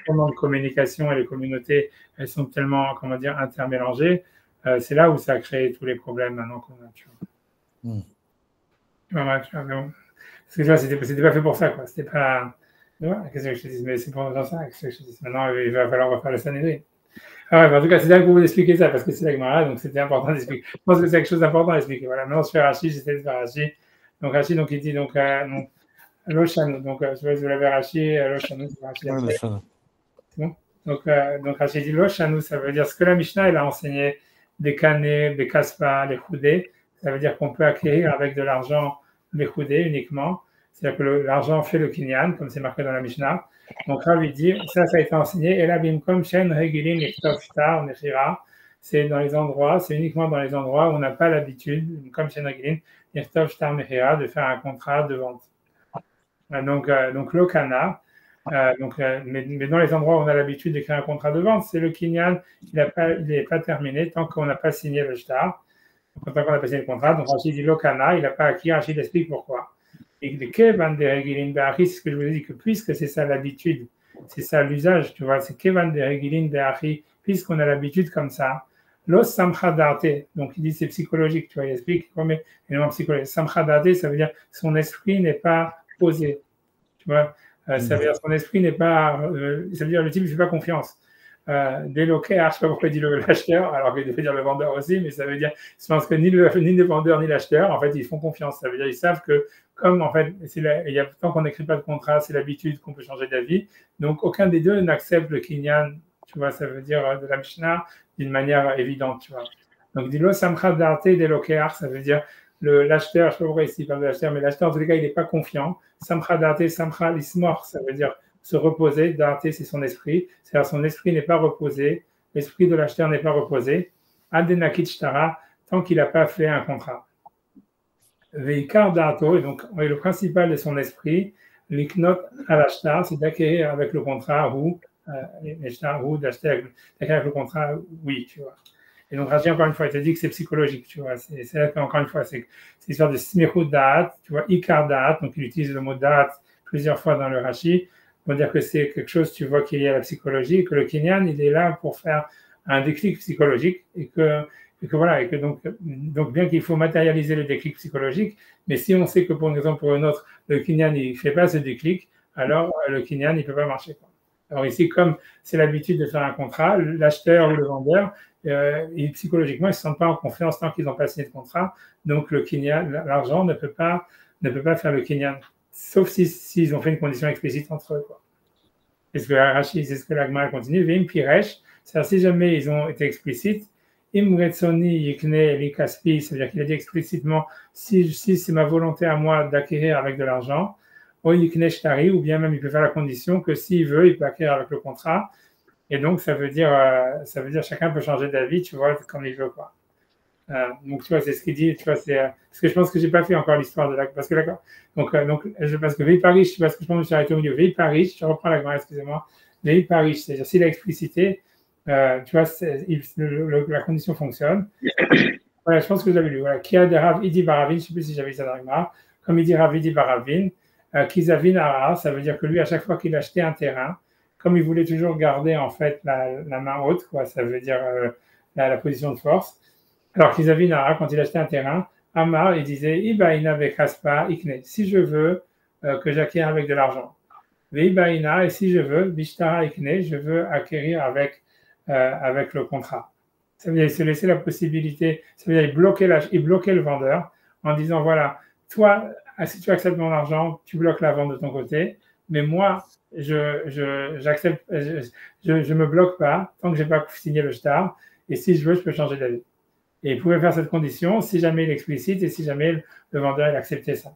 tellement de communication et les communautés, elles sont tellement, comment dire, intermélangées, c'est là où ça a créé tous les problèmes maintenant qu'on a, tu vois. Ouais, tu vois, mais bon. Parce que tu vois, c'était pas fait pour ça, quoi, c'était pas... Voilà, qu'est-ce que je te dis? Mais c'est pour ça, qu'est-ce que je te dis? Maintenant, il va falloir refaire le Sanhedrin. Ah ouais, en tout cas, c'est bien que vous expliquer ça, parce que c'est la Gemara, donc c'était important d'expliquer. Je pense que c'est quelque chose d'important à expliquer. Voilà, maintenant, je fais Rashi, j'essaie de faire Rashi. Donc, Rashi, donc, il dit, donc, Loshanu. Donc, je sais pas si vous l'avez Rashi, Loshanu, c'est Rashi. C'est bon. Donc Rashi dit Loshanu, ça veut dire ce que la Mishnah elle a enseigné, des canets, des kaspa, les choudés, ça veut dire qu'on peut acquérir avec de l'argent les choudés uniquement. C'est-à-dire que l'argent fait le kinyan, comme c'est marqué dans la Mishnah. Donc là, lui dit, ça a été enseigné, et là, bimkom shen regilin nechtov shtar nechira, c'est dans les endroits, c'est uniquement dans les endroits où on n'a pas l'habitude, comme shen regilin nechtov shtar nechira, de faire un contrat de vente. Donc l'okana, mais dans les endroits où on a l'habitude d'écrire un contrat de vente, c'est le kinyan, il n'est pas terminé tant qu'on n'a pas signé le shtar, tant qu'on n'a pas signé le contrat. Donc Rachid dit l'okana, il n'a pas acquis, Rachid explique pourquoi. Et c'est ce que je vous ai dit, que puisque c'est ça l'habitude, c'est ça l'usage, tu vois, c'est kevan de regilin be'achi, puisqu'on a l'habitude comme ça, l'os samcha darte, donc il dit c'est psychologique, tu vois, il explique comme élément psychologique. Samcha darte, ça veut dire son esprit n'est pas posé, tu vois, ça veut dire son esprit n'est pas, ça veut dire le type ne fait pas confiance. Déloqué, je ne sais pas pourquoi il dit l'acheteur, alors qu'il devait dire le vendeur aussi, mais ça veut dire, je pense que ni le vendeur ni l'acheteur, en fait, ils font confiance. Ça veut dire, ils savent que, comme en fait, tant qu'on n'écrit pas de contrat, c'est l'habitude qu'on peut changer d'avis. Donc, aucun des deux n'accepte le kinyan, tu vois, ça veut dire de la Mishnah d'une manière évidente, tu vois. Donc, dit-le, samcha darte déloqué, ça veut dire l'acheteur, je ne sais pas pourquoi ici il parle de l'acheteur, mais l'acheteur, en tous les cas, il n'est pas confiant. Samcha darte, samcha lismor, ça veut dire se reposer, darte, c'est son esprit, c'est-à-dire son esprit n'est pas reposé, l'esprit de l'acheteur n'est pas reposé, adenakit shtara, tant qu'il n'a pas fait un contrat. Veikar dato, et donc le principal de son esprit, l'iknot à l'acheteur, c'est d'acquérir avec le contrat ou d'acheter avec le contrat, oui, tu vois. Et donc Rashi, encore une fois, il te dit que c'est psychologique, tu vois, c'est encore une fois, c'est l'histoire de smichut da'at, tu vois, ikar da'at, donc il utilise le mot da'at plusieurs fois dans le Rashi, pour dire que c'est quelque chose, tu vois, qui est lié à la psychologie, que le kinyan, il est là pour faire un déclic psychologique, et que voilà, et que donc bien qu'il faut matérialiser le déclic psychologique, mais si on sait que pour une raison ou pour une autre, le kinyan, il ne fait pas ce déclic, alors le kinyan, il ne peut pas marcher, quoi. Alors ici, comme c'est l'habitude de faire un contrat, l'acheteur ou le vendeur, psychologiquement, ils ne se sentent pas en confiance tant qu'ils n'ont pas signé de contrat, donc le kinyan, l'argent ne peut pas faire le kinyan. Sauf s'ils ont fait une condition explicite entre eux, quoi. C'est ce que Rashi, c'est ce que l'Agma continue. Vim piresh, c'est-à-dire si jamais ils ont été explicites, imretsoni yikne likaspi, c'est-à-dire qu'il a dit explicitement si c'est ma volonté à moi d'acquérir avec de l'argent, ou yikne shtari, ou bien même il peut faire la condition que s'il veut, il peut acquérir avec le contrat. Et donc ça veut dire chacun peut changer d'avis, tu vois, comme il veut, quoi. Donc tu vois, c'est ce qu'il dit, tu vois, c'est parce que je pense que j'ai pas fait encore l'histoire de la, parce que d'accord, parce que Vei Parish, parce que je pense que je suis arrêté au milieu. Vei Parish, je reprends la grammaire, excusez-moi. Vei Parish, c'est-à-dire s'il a explicité, tu vois, la condition fonctionne. Voilà, je pense que vous avez lu. Voilà, Kia de Rav Idi Baravin, je sais plus si j'avais ça dans la grammaire. Comme il dit Rav Idi Baravin, Kizavin Ara, ça veut dire que lui, à chaque fois qu'il achetait un terrain, comme il voulait toujours garder en fait la main haute, quoi, ça veut dire la position de force. Alors Kizavin, quand il achetait un terrain, Amar, il disait Ibaina bekaspa ikne, si je veux que j'acquière avec de l'argent. Veibaina, et si je veux, Bishtara ikne, je veux acquérir avec le contrat. Ça veut dire se laisser la possibilité, ça veut dire il bloquait le vendeur en disant voilà, toi, si tu acceptes mon argent, tu bloques la vente de ton côté, mais moi, j'accepte, je me bloque pas tant que j'ai pas signé le shtar, et si je veux, je peux changer d'avis. Et il pouvait faire cette condition si jamais il explicite et si jamais le vendeur il acceptait ça.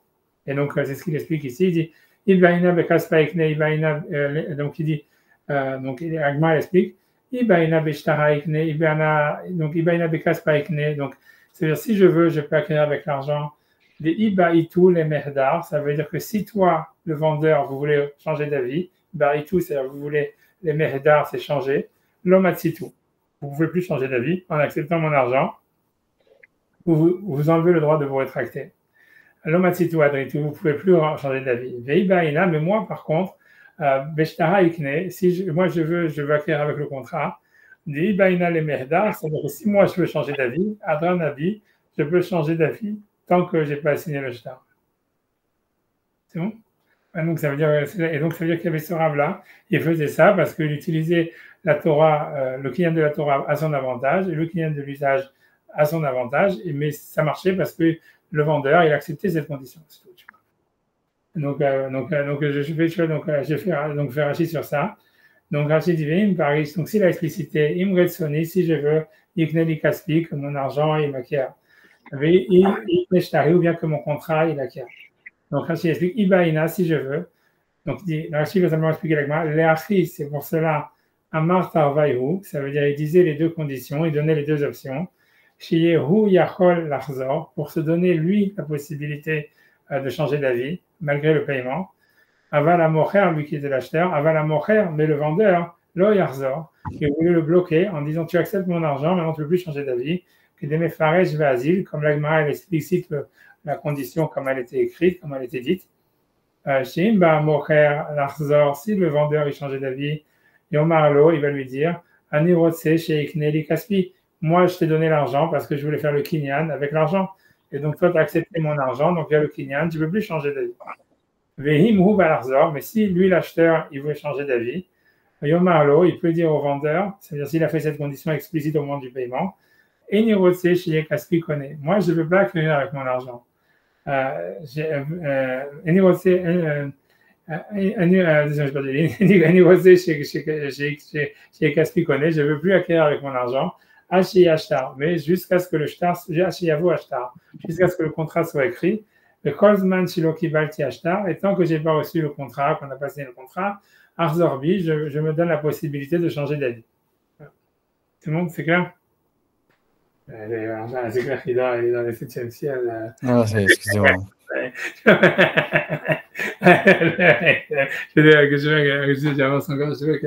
Et donc, c'est ce qu'il explique ici. Il dit Ibaina bekaspa ikne, Ibaina, donc il dit, donc Agma explique Ibaina beshtara ikne, donc Ibaina bekaspa ikne, donc c'est-à-dire si je veux, je peux acquérir avec l'argent. Les Ibaitu, les merdar, ça veut dire que si toi, le vendeur, vous voulez changer d'avis, Ibaitu, c'est-à-dire vous voulez, les merdar, c'est changer, l'omatsitu. Vous ne pouvez plus changer d'avis en acceptant mon argent. Vous enlevez le droit de vous rétracter. L'omatsitu adritu, vous ne pouvez plus changer d'avis. Veibaina, mais moi par contre, beshtara ikne, moi je veux acquérir avec le contrat. Veibaina le merdar, c'est-à-dire que si moi je veux changer d'avis, adranabi, je peux changer d'avis tant que je n'ai pas signé le shtar. C'est bon? Donc ça veut dire qu'il y avait ce Rav-là, il faisait ça parce qu'il utilisait la Torah, le kinyan de la Torah à son avantage et le kinyan de l'usage à son avantage, mais ça marchait parce que le vendeur, il acceptait cette condition. Je fais Rachid sur ça. Donc Rachid dit, Paris, donc s'il a explicité, Imred Sony, si je veux, Ikneli Kaspi, que mon argent, il m'acquiert. Ou bien que mon contrat, il acquiert. Donc Rachid explique, Ibaïna, si je veux. Donc Rachid va simplement expliquer l'agma. Léachi, c'est pour cela, Amar Tarvaïhu, ça veut dire, il disait les deux conditions, il donnait les deux options. Shiyehu Yachol Lachzor, pour se donner, lui, la possibilité de changer d'avis, malgré le paiement. Aval Amocher, lui qui était l'acheteur, Aval Amocher, mais le vendeur, Lo Yarzor, qui voulait le bloquer en disant tu acceptes mon argent, maintenant tu ne peux plus changer d'avis, que des Mefaresh Vazil, comme l'Agmara elle explicite la condition comme elle était écrite, comme elle était dite. Shim Ba Amocher Larzor, si le vendeur il changeait d'avis, Yomarlo, il va lui dire Ani Rotse Sheikneli Kaspi, moi je t'ai donné l'argent parce que je voulais faire le kinyan avec l'argent. Et donc toi tu as accepté mon argent, donc via le kinyan, tu ne peux plus changer d'avis. Mais si lui, l'acheteur, il veut changer d'avis, Yomarlo, il peut dire au vendeur, c'est-à-dire s'il a fait cette condition explicite au moment du paiement, et Nirotse chez Kaspi connaît. Moi, je ne veux pas accueillir avec mon argent. Nirotse chez Kaspi connaît, je ne veux plus acquérir avec mon argent. Mais jusqu'à ce que le shtar, jusqu'à ce que le contrat soit écrit. Le Kolzman Shiloki Balti Ashtar, et tant que je n'ai pas reçu le contrat, qu'on n'a pas signé le contrat, Arzorbi, je me donne la possibilité de changer d'avis. Tout le monde, c'est clair? C'est clair qu'il est dans le 7e ciel. Non, excusez-moi. J'avance encore, je sais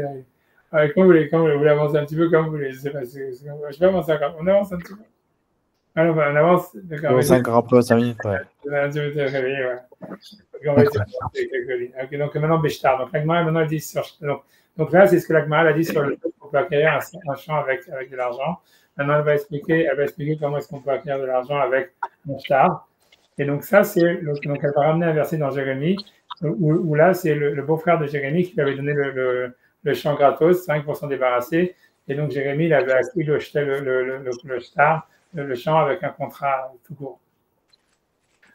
pas quand vous voulez avancer un petit peu, comme vous voulez. Je sais pas si je vais avancer encore. On avance un petit peu. Alors, on avance. D'accord. 5 un peu, 5 minutes, ouais. Tu m'étais réveillé, ouais. On va essayer de quelques lignes. Okay, donc maintenant, Beshtar. Donc, l'Agmara, maintenant, elle dit sur. Donc là, c'est ce que l'Agmara a dit sur le fait qu'on peut acquérir un champ avec de l'argent. Maintenant, elle va expliquer comment est-ce qu'on peut acquérir de l'argent avec un shtar. Et donc, ça, c'est. Donc, elle va ramener un verset dans Jérémie, où là, c'est le beau-frère de Jérémie qui lui avait donné le champ gratos, 5% débarrassé. Et donc, Jérémie, il avait acquis le shtar. Le champ avec un contrat tout court.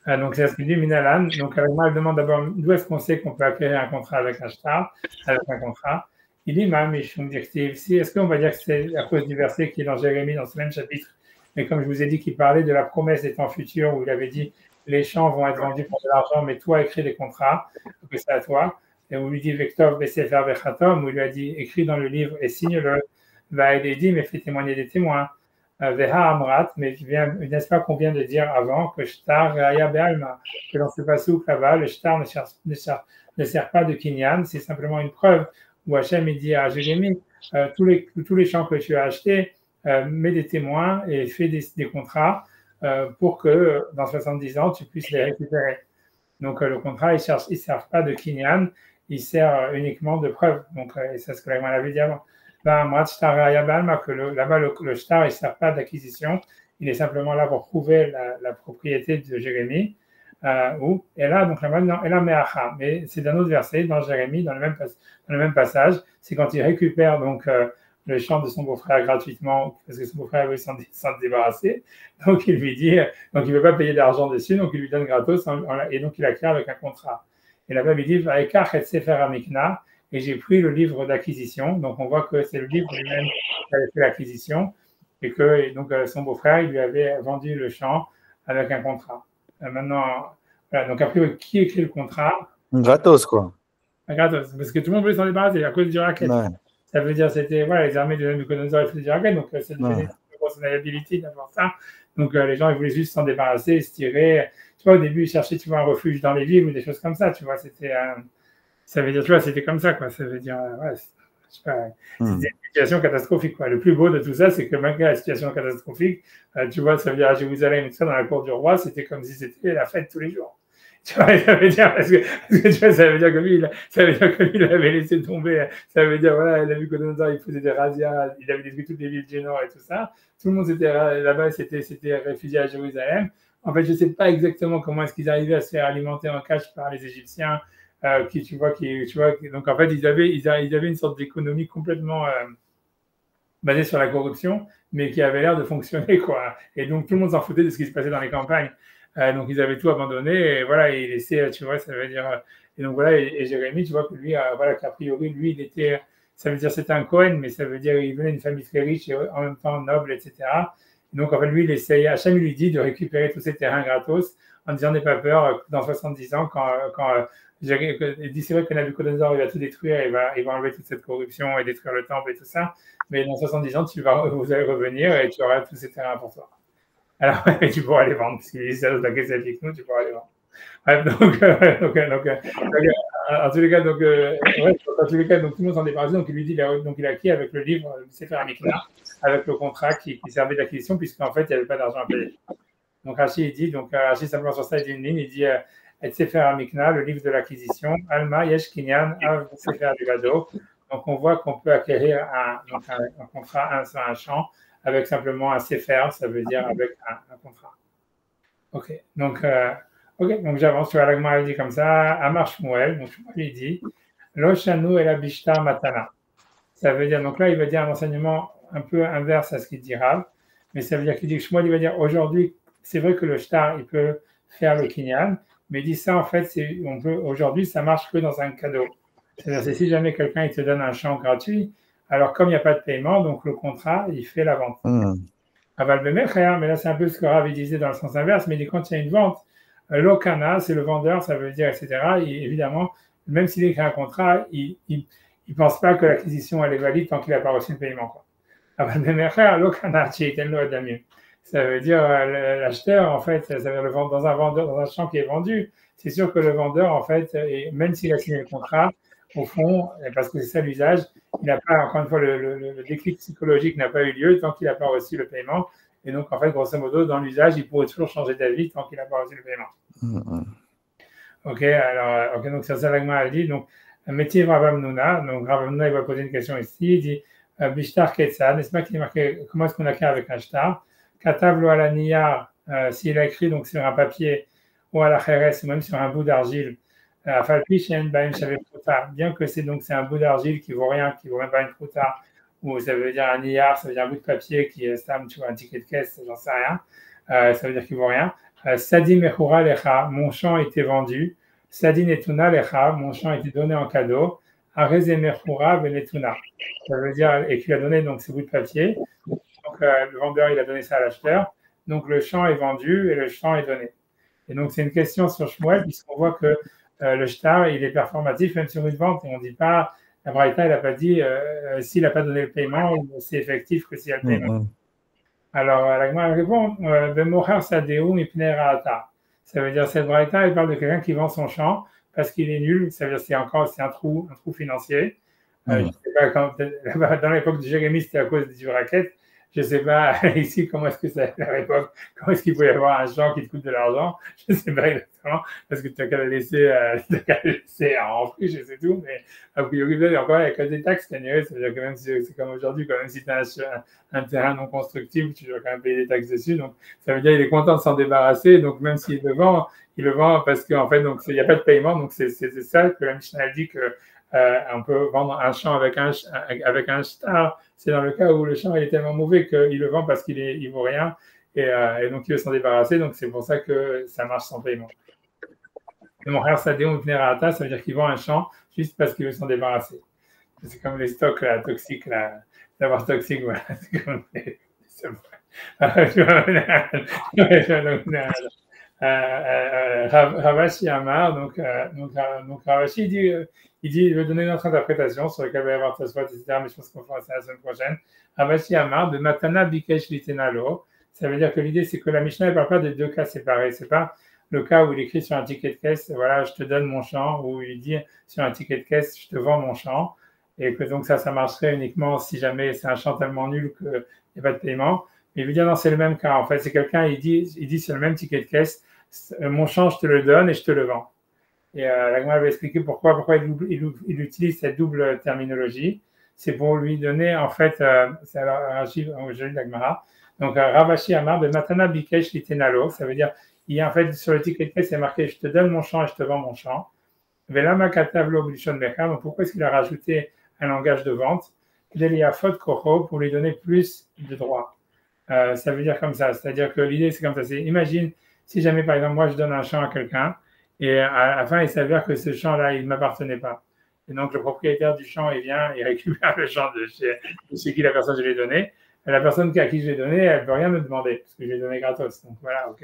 Donc, c'est ce qu'il dit Minalan. Donc, elle demande d'abord d'où est-ce qu'on sait qu'on peut acquérir un contrat avec un shtar, avec un contrat. Il dit est-ce qu'on va dire que c'est à cause du verset qui est dans Jérémie, dans ce même chapitre, mais comme je vous ai dit, qu'il parlait de la promesse des temps futurs, où il avait dit les champs vont être vendus pour de l'argent, mais toi, écris des contrats, que c'est à toi. Et où il lui dit Vectov Besefer Vechatom, où il lui a dit écris dans le livre et signe-le. Va aider dit, mais fais témoigner des témoins. Veha Amrat, mais n'est-ce pas qu'on vient de dire avant que Shtar Raya Be'alma, que dans ce passouk là-bas, le Shtar ne sert pas de Kinyan, c'est simplement une preuve où Hachem il dit à Jérémie, tous les champs que tu as achetés, mets des témoins et fais des contrats pour que dans 70 ans, tu puisses les récupérer. Donc le contrat, il ne sert pas de Kinyan, il sert uniquement de preuve. Donc c'est ce que l'Agmara avait dit avant. Là-bas, le shtar, il ne sert pas d'acquisition, il est simplement là pour prouver la propriété de Jérémie. Et là, donc là-bas, et là, mais c'est d'un autre verset dans Jérémie, dans le même passage, c'est quand il récupère donc le champ de son beau-frère gratuitement, parce que son beau-frère veut s'en débarrasser, donc il lui dit, donc il ne veut pas payer d'argent dessus, donc il lui donne gratos, et donc il acquiert avec un contrat. Et là-bas, il dit, Vaikach et Sefer Amikna, et j'ai pris le livre d'acquisition. Donc, on voit que c'est le livre lui-même qui avait fait l'acquisition et que donc, son beau-frère, il lui avait vendu le champ avec un contrat. Maintenant, voilà. Donc, après, qui écrit le contrat? Gratos, quoi. Gratos, parce que tout le monde voulait s'en débarrasser à cause du racket. Ouais. Ça veut dire c'était les armées de Nabucodonosor faisaient du racket, donc ça devenait une grosse liabilité d'avoir ça. Donc, les gens, ils voulaient juste s'en débarrasser, se tirer. Tu vois, au début, ils cherchaient, tu vois, un refuge dans les villes ou des choses comme ça. Tu vois, c'était... Ça veut dire, tu vois, c'était comme ça, quoi. Ça veut dire, c'était une situation catastrophique, quoi. Le plus beau de tout ça, c'est que malgré la situation catastrophique, tu vois, ça veut dire à Jérusalem, tout ça, dans la cour du roi, c'était comme si c'était la fête tous les jours. Tu vois, ça veut dire, parce que tu vois, ça veut dire que lui, il avait laissé tomber. Ça veut dire, voilà, il a vu que Nabucodonosor, il faisait des razzias, il avait détruit toutes les villes du Nord et tout ça. Tout le monde là-bas, c'était réfugié à Jérusalem. En fait, je ne sais pas exactement comment est-ce qu'ils arrivaient à se faire alimenter en cash par les Égyptiens. Donc en fait, ils avaient une sorte d'économie complètement basée sur la corruption, mais qui avait l'air de fonctionner, quoi. Et donc tout le monde s'en foutait de ce qui se passait dans les campagnes. Donc, ils avaient tout abandonné et voilà, il laissait, tu vois, ça veut dire. Et donc, voilà, et Jérémie, tu vois que lui, voilà, qu'a priori, lui, il était, ça veut dire c'était un Cohen, mais ça veut dire il venait d'une famille très riche et en même temps noble, etc. Et donc, en fait, lui, il essaye, Hachem lui dit de récupérer tous ces terrains gratos en disant, n'aie pas peur, dans 70 ans, il dit, c'est vrai que Nabucodonosor, il va tout détruire, il va enlever toute cette corruption et détruire le temple et tout ça, mais dans 70 ans, vous allez revenir et tu auras tous ces terrains pour toi. Alors, tu pourras les vendre, si ça la question avec nous, tu pourras les vendre. Bref, en tous les cas, donc, tout le monde s'en débarrasse. Donc, il lui dit, donc, il a acquis avec le livre Sefer HaMiknah, avec le contrat qui servait d'acquisition, puisqu'en fait, il n'y avait pas d'argent à payer. Donc, Rashi, il dit, Rashi, simplement sur ça, il dit une ligne, il dit, et Sefer HaMiknah, le livre de l'acquisition, Alma, Yesh Kinyan, Av Sefer Livado. Donc, on voit qu'on peut acquérir un contrat, un champ, avec simplement un Sefer, ça veut dire avec un contrat. Ok, donc j'avance, tu vois, la Gemara dit comme ça, Amar Shmuel, donc Shmuel il dit, Lo Shanu el Abishtar Matana. Ça veut dire, donc là, il va dire un enseignement un peu inverse à ce qu'il dit Rav, mais ça veut dire qu'il dit que Shmuel, il va dire, aujourd'hui, c'est vrai que le shtar, il peut faire le kinyan, mais il dit ça, en fait, aujourd'hui, ça marche que dans un cadeau. C'est-à-dire, c'est si jamais quelqu'un, il te donne un champ gratuit, alors comme il n'y a pas de paiement, donc le contrat, il fait la vente. Aval Bemecher, mais là, c'est un peu ce que Rav disait dans le sens inverse, mais il dit quand il y a une vente, l'okana, c'est le vendeur, ça veut dire, etc. Et évidemment, même s'il écrit un contrat, il ne pense pas que l'acquisition, elle est valide tant qu'il n'a pas reçu le paiement. Aval Bemecher, l'okana, ça veut dire l'acheteur, en fait, ça veut dire le vendeur, dans un champ qui est vendu, c'est sûr que le vendeur, en fait, même s'il a signé le contrat, au fond, parce que c'est ça l'usage, il n'a pas, encore une fois, le déclic psychologique n'a pas eu lieu tant qu'il n'a pas reçu le paiement. Et donc, en fait, grosso modo, dans l'usage, il pourrait toujours changer d'avis tant qu'il n'a pas reçu le paiement. Ok, donc c'est ça l'agma a dit. Donc, métier Rav Hamnouna. Donc, Rav Hamnouna, il va poser une question ici. Il dit Bishtar Ketsa, n'est-ce pas qu'il est marqué comment est-ce qu'on acquiert avec un shtar? Katav lo ala niyar, s'il a écrit donc sur un papier ou à la cheres, ou même sur un bout d'argile. Bien que c'est un bout d'argile qui vaut rien, qui vaut même pas une prouta, ou ça veut dire un niyar, ça veut dire un bout de papier qui est tu vois, un ticket de caisse, j'en sais rien, ça veut dire qu'il vaut rien. Sadi mechura lecha, mon champ était vendu. Sadi netuna lecha, mon champ était donné en cadeau. Areze mechura venetuna, ça veut dire, et qu'il a donné donc ces bouts de papier. Donc le vendeur, il a donné ça à l'acheteur. Donc le champ est vendu et le champ est donné. Et donc c'est une question sur Shmuel, puisqu'on voit que le shtar, il est performatif même sur une vente. Et on ne dit pas, la Braïta, elle n'a pas dit, s'il n'a pas donné le paiement, c'est effectif que s'il y a le paiement. Alors, la Gemara répond, ça veut dire, cette Braïta, elle parle de quelqu'un qui vend son champ parce qu'il est nul, ça veut dire c'est un trou financier. Je ne sais pas, dans l'époque de Jérémie, c'était à cause du racket. Je ne sais pas ici comment est-ce que c'est à l'époque, comment est-ce qu'il peut y avoir un champ qui te coûte de l'argent. Je ne sais pas exactement, parce que tu n'as qu'à le laisser en friche et c'est tout. Mais a priori, encore, il y a que des taxes qui annulent. Ça veut dire que même si c'est comme aujourd'hui, quand même si tu as un terrain non constructible, tu dois quand même payer des taxes dessus. Donc, ça veut dire qu'il est content de s'en débarrasser. Donc, même s'il le vend, il le vend parce qu'en fait, il n'y a pas de paiement. Donc, c'est ça que la Mishnah dit que on peut vendre un champ avec un shtar. C'est dans le cas où le champ est tellement mauvais qu'il le vend parce qu'il ne vaut rien et donc il veut s'en débarrasser. Donc c'est pour ça que ça marche sans paiement. Et mon frère Sadéon Pnerata, ça veut dire qu'il vend un champ juste parce qu'il veut s'en débarrasser. C'est comme les stocks là, toxiques, d'avoir toxique, voilà. C'est comme Ravashi Amar, donc Ravashi il veut donner notre interprétation sur lequel il va y avoir Tosfot, etc. Mais je pense qu'on fera ça la semaine prochaine. Ravashi Amar de Matana Bikesh Litenalo. Ça veut dire que l'idée, c'est que la Mishnah ne parle pas de deux cas séparés. C'est pas le cas où il écrit sur un ticket de caisse, voilà, je te donne mon champ, ou il dit sur un ticket de caisse, je te vends mon champ. Et que donc ça marcherait uniquement si jamais c'est un champ tellement nul qu'il n'y a pas de paiement. Mais il veut dire non, c'est le même cas. En fait, c'est quelqu'un, il dit sur le même ticket de caisse, mon champ, je te le donne et je te le vends. Et la Gemara va expliquer pourquoi il utilise cette double terminologie. C'est pour lui donner, en fait, c'est alors, je lis la Gemara. Donc, Ravashi Amar de Matana Bikesh Litenalo, ça veut dire, il y a en fait sur le ticket de caisse, c'est marqué, je te donne mon champ et je te vends mon champ. Velama Katavlo Blishon Becham, donc pourquoi est-ce qu'il a rajouté un langage de vente? Deliafot Koho, pour lui donner plus de droits. Ça veut dire comme ça, c'est-à-dire que l'idée, c'est comme ça, c'est imagine si jamais, par exemple, moi, je donne un champ à quelqu'un et à la fin, il s'avère que ce champ-là, il ne m'appartenait pas. Et donc, le propriétaire du champ, il vient, il récupère le champ de chez qui la personne je l'ai donné. Et la personne à qui je l'ai donné, elle ne peut rien me demander parce que je l'ai donné gratos. Donc, voilà, OK.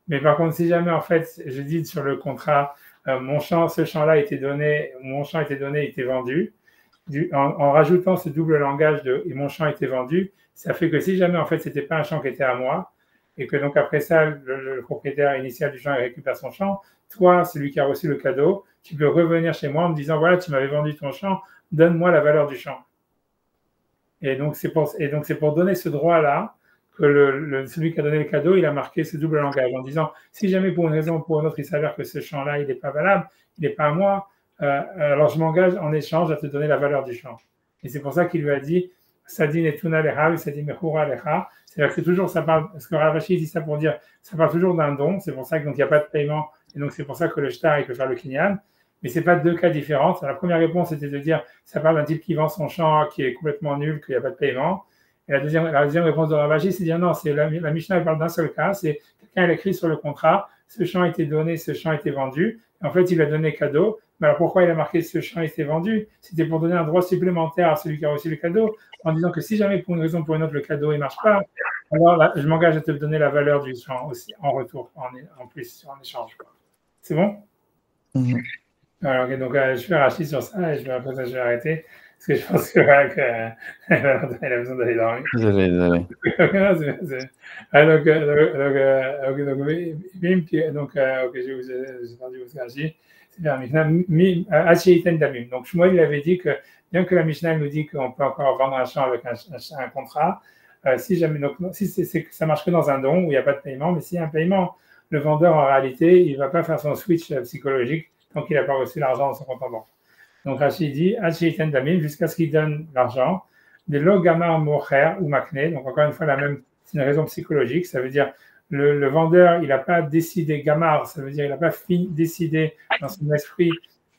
Mais par contre, si jamais, en fait, je dis sur le contrat, mon champ, ce champ-là était donné, mon champ était donné, il était vendu, en rajoutant ce double langage de « et mon champ était vendu », ça fait que si jamais, en fait, ce n'était pas un champ qui était à moi, et que donc après ça, le propriétaire initial du champ il récupère son champ, toi, celui qui a reçu le cadeau, tu peux revenir chez moi en me disant « voilà, tu m'avais vendu ton champ, donne-moi la valeur du champ ». Et donc, c'est pour donner ce droit-là que celui qui a donné le cadeau, il a marqué ce double langage en disant si jamais pour une raison ou pour une autre, il s'avère que ce champ-là, il n'est pas valable, il n'est pas à moi, alors je m'engage en échange à te donner la valeur du champ. Et c'est pour ça qu'il lui a dit Sadin et Tuna Lecha, Sadin Mechura Lecha. C'est-à-dire que toujours ça parle, parce que Rav Ashi dit ça pour dire, ça parle toujours d'un don, c'est pour ça qu'il n'y a pas de paiement, et donc c'est pour ça que le shtar, il peut faire le kinyan. Mais ce n'est pas deux cas différents. La première réponse, c'était de dire ça parle d'un type qui vend son champ, qui est complètement nul, qu'il n'y a pas de paiement. Et la deuxième réponse de Rav Ashi, c'est de dire non, la Mishnah elle parle d'un seul cas, c'est quelqu'un a écrit sur le contrat, ce champ a été donné, ce champ a été vendu. En fait, il a donné cadeau. Mais alors pourquoi il a marqué ce champ a été vendu? C'était pour donner un droit supplémentaire à celui qui a reçu le cadeau, en disant que si jamais pour une raison ou pour une autre le cadeau ne marche pas, alors là, je m'engage à te donner la valeur du champ aussi en retour, en plus, en échange. C'est bon? Alors, okay, donc je vais racheter sur ça et après ça je vais arrêter. Parce que je pense que elle a besoin d'aller dormir. Désolé. Donc, j'ai perdu votre énergie. C'est bien, Mishnah, donc, Shmuel, il avait dit que, bien que la Mishnah nous dit qu'on peut encore vendre un champ avec un contrat, si ça marche que dans un don où il n'y a pas de paiement, mais s'il y a un paiement, le vendeur, en réalité, il ne va pas faire son switch psychologique tant qu'il n'a pas reçu l'argent dans son compte en banque. Donc, Rachid dit, jusqu'à ce qu'il donne l'argent, de l'ogamar mocher ou makne, donc encore une fois, c'est une raison psychologique, ça veut dire le vendeur, il n'a pas décidé, gamar, ça veut dire il n'a pas décidé dans son esprit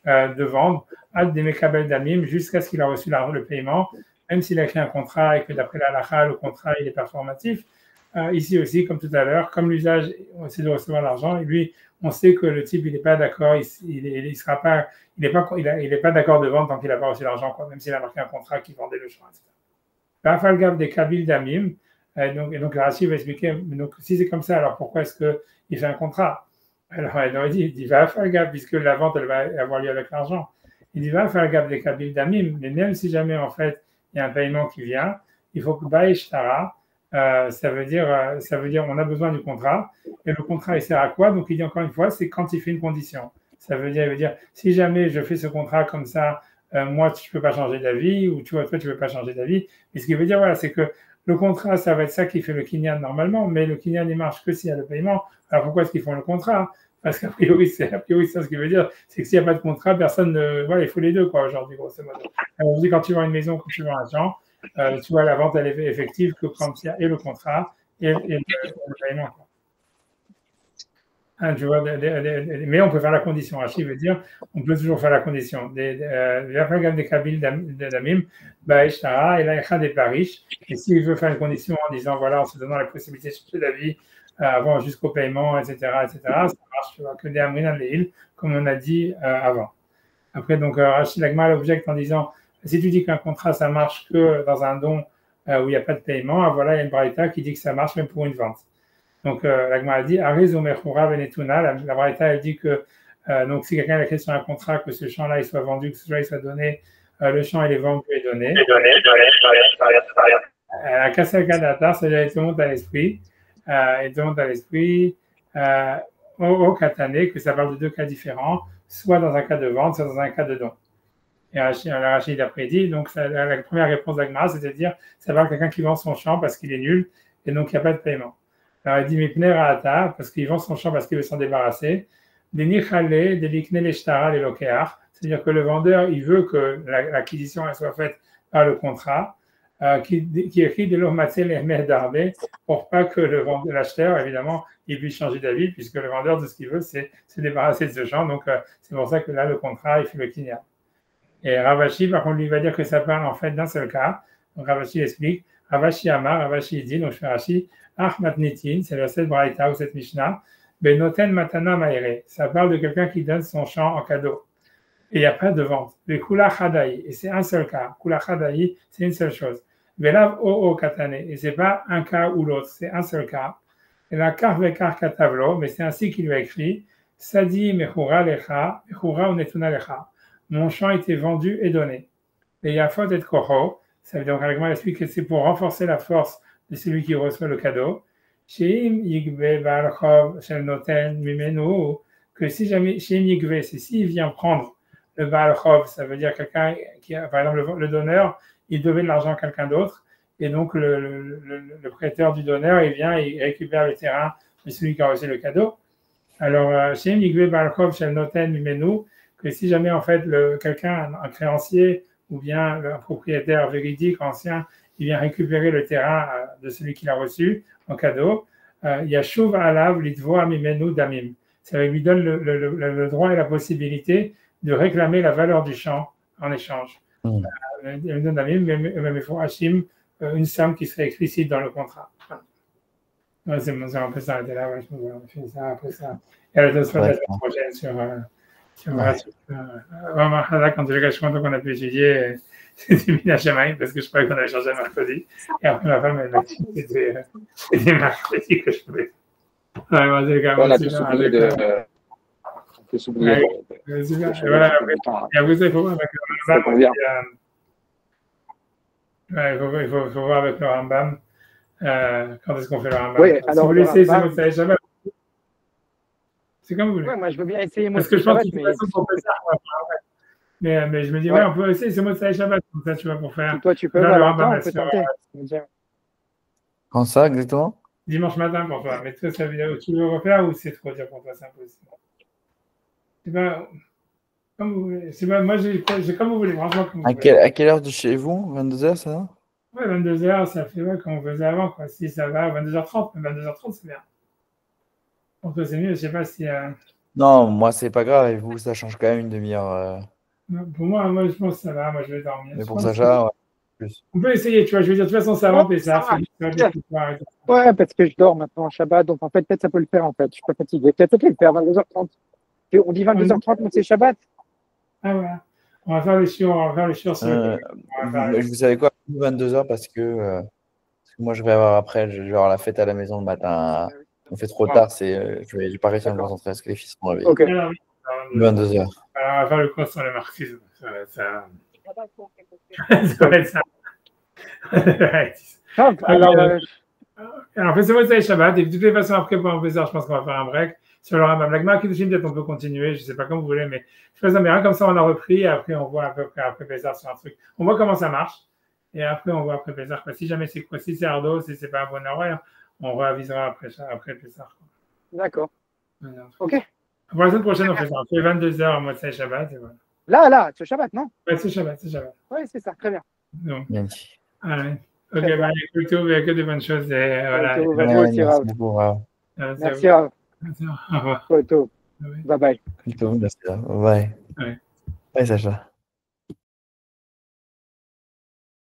de vendre, ad de mekabel damim, jusqu'à ce qu'il a reçu le paiement, même s'il a écrit un contrat et que d'après la halakha, le contrat il est performatif. Ici aussi, comme tout à l'heure, comme l'usage, c'est de recevoir l'argent, et lui, on sait que le type, il n'est pas d'accord, il n'est pas d'accord de vendre tant qu'il n'a pas reçu l'argent, même s'il a marqué un contrat qui vendait le champ, etc. Bafalgav des Kabil Damim, et donc Rashi va expliquer, donc si c'est comme ça, alors pourquoi est-ce qu'il fait un contrat? Alors il dit Bafalgav, puisque la vente, elle va avoir lieu avec l'argent. Il dit Bafalgav des Kabil Damim, mais même si jamais, en fait, il y a un paiement qui vient, il faut que Baïshtara, ça veut dire on a besoin du contrat, et le contrat il sert à quoi? Donc il dit encore une fois, c'est quand il fait une condition. Ça veut dire si jamais je fais ce contrat comme ça, moi tu peux pas changer d'avis, ou toi tu peux pas changer d'avis. Et ce qui veut dire voilà, c'est que le contrat ça va être ça qui fait le kinyan normalement, mais le kinyan il marche que s'il y a le paiement. Alors pourquoi est-ce qu'ils font le contrat? Parce qu'a priori c'est ça ce qui veut dire, c'est que s'il n'y a pas de contrat, personne ne il faut les deux quoi aujourd'hui grosso modo. Alors on dit quand tu vends une maison, quand tu vends un champ, tu vois, la vente, elle est effective que quand il y a et le contrat et le paiement. Tu vois, mais on peut faire la condition. Rashi veut dire, on peut toujours faire la condition. Des kabil d'amim, et là, des parish. Et s'il veut faire une condition en disant, voilà, en se donnant la possibilité de changer d'avis avant jusqu'au paiement, etc., ça marche, tu vois, que des amrinan leil, comme on a dit avant. Après, donc, Rashi Lagma l'objecte en disant, si tu dis qu'un contrat, ça marche que dans un don où il n'y a pas de paiement, voilà, il y a une braïta qui dit que ça marche même pour une vente. Donc, l'Agma a dit, Ariz ou Mechura Venetuna, la braïta, elle dit que donc, si quelqu'un a écrit sur un contrat que ce champ-là, il soit vendu, que ce champ-là, il soit donné, le champ, il est vendu et donné. La Kassel Kadatar, c'est-à-dire, il te monte à l'esprit, au Katane, que ça parle de deux cas différents, soit dans un cas de vente, soit dans un cas de don. Et Rachid après dit, donc la première réponse d'Agmara, c'est-à-dire, ça parle de quelqu'un qui vend son champ parce qu'il est nul et donc il n'y a pas de paiement. Alors il dit, Mipner Ata, parce qu'il vend son champ parce qu'il veut s'en débarrasser, des Nichale, des Likne Leshtara, les Lokear, c'est-à-dire que le vendeur, il veut que l'acquisition soit faite par le contrat, qui écrit de l'Ormatsel et Merdarbe, pour pas que l'acheteur, évidemment, il puisse changer d'avis, puisque le vendeur, de ce qu'il veut, c'est se débarrasser de ce champ. Donc, c'est pour ça que là, le contrat, il fait le kinyan. Et Rav Ashi, par contre, lui va dire que ça parle en fait d'un seul cas. Donc Rav Ashi explique, Ravashi Amar, Ravashi dit, donc je fais Rashi, Ach Matnitin, c'est le 7 Braïta ou cette Mishnah, Benoten Matana Maere. Ça parle de quelqu'un qui donne son champ en cadeau. Et il n'y a pas de vente. Le Kula Chadaï, et c'est un seul cas. Kula Chadaï, c'est une seule chose. Velav O Katane, et c'est pas un cas ou l'autre, c'est un seul cas. Et la Kar Vekar Katavlo, mais c'est ainsi qu'il lui a écrit, Sadi Mechura Lecha, Mechura Unetuna Lecha. Mon champ était vendu et donné. Et Yafot et Koho, ça veut dire qu'avec explique que c'est pour renforcer la force de celui qui reçoit le cadeau. Sheim Yigve Balchov Shel Noten Mimenu, que si jamais Sheim Yigve, c'est s'il vient prendre le Balchov, ça veut dire quelqu'un qui a, par exemple, le donneur, il devait de l'argent à quelqu'un d'autre, et donc le prêteur du donneur, il vient et il récupère le terrain de celui qui a reçu le cadeau. Alors, Sheim Yigve Balchov Shel Noten Mimenu, que si jamais en fait quelqu'un, un créancier ou bien un propriétaire véridique ancien, il vient récupérer le terrain de celui qui l'a reçu en cadeau, Yashuv Alav Litvoa Mimenu Damim. Ça lui donne le droit et la possibilité de réclamer la valeur du champ en échange. Même il faut Hachim, une somme qui serait explicite dans le contrat. Ouais, c'est bon, on peut s'arrêter là. Ouais, je on finit ça après ça. Il y a la deuxième prochaine sur quand je suis content qu'on a pu étudier c'était Mina Shamaï parce que je croyais qu'on avait changé mercredi. Et après, ma femme, elle m'a dit que c'était mercredi que je pouvais. On a tous oublié de. Voilà, et après, il faut voir avec le Rambam. Il faut voir avec le Rambam quand est-ce qu'on fait le Rambam. Oui, alors, si vous laissez essayer Motsai Shabbat, c'est comme vous voulez. Ouais, moi, je veux bien essayer Parce que je pense que de toute façon, pour faire ça, mais je me dis, ouais, on peut essayer ce Motsai Shabbat, comme ça, tu vois, pour faire. Si toi, tu peux, le Rambam, on peut tenter. Quand ça, exactement? Dimanche matin pour toi. Mais toi, ça veut dire, tu veux refaire ou c'est trop dur pour toi, c'est impossible? C'est pas. Comme vous voulez. C'est pas, moi, j'ai comme vous voulez, franchement, comme vous voulez. À quelle heure de chez vous? 22h, ça? Ouais, 22h, ça fait comme on faisait avant, quoi. Si ça va, 22h30, mais 22h30, c'est bien. Pour toi, c'est mieux, je sais pas si. Non, moi, c'est pas grave. Et vous, ça change quand même une demi-heure. Pour moi, je pense que ça va. Moi, je vais dormir. Mais pour Sacha, ouais. Plus. On peut essayer, tu vois. Je veux dire, de toute façon, ça va, ça. Ouais, parce que je dors maintenant en Shabbat, donc en fait, peut-être ça peut le faire, en fait. Je suis pas fatigué. Peut-être le faire 22h30. On dit 22h30, mais c'est Shabbat. Ah, voilà. On va faire les chiants, vous savez quoi? 22h parce que moi, je vais avoir après, je vais avoir la fête à la maison le matin. On fait trop tard, je vais pas réussir à me concentrer parce que les filles sont réveillés. Ok. 22h. Alors, on va faire le cours sur le marxisme. Ça va être ça. Ça va être ça. Alors, faites-moi ça les Shabbat. Et de toutes les façons, après, pour un plaisir, je pense qu'on va faire un break. Sur le Rambam, la Gemara Kiddushin, peut-être on peut continuer, je ne sais pas comme vous voulez, mais je fais ça bien. Comme ça, on a repris, et après, on voit à peu près après Pézard sur un truc. On voit comment ça marche, et après, on voit après Pézard. Si jamais c'est quoi, si c'est Ardo, si c'est pas un bon horaire, on réavisera après Pézard. D'accord. Ok. Pour la semaine prochaine, on fait ça. On fait 22h à Motsai Shabbat, et voilà. Là, c'est Shabbat, non? Ouais, c'est Shabbat. Oui, c'est ça, très bien. Donc, Merci. allez. Ok, bah, écoute, il y a que des bonnes choses, et voilà. Merci beaucoup, Rav. Merci, Rav. Au revoir. Bye bye. Merci, Rav. Bye. Ouais. Bye, Sacha.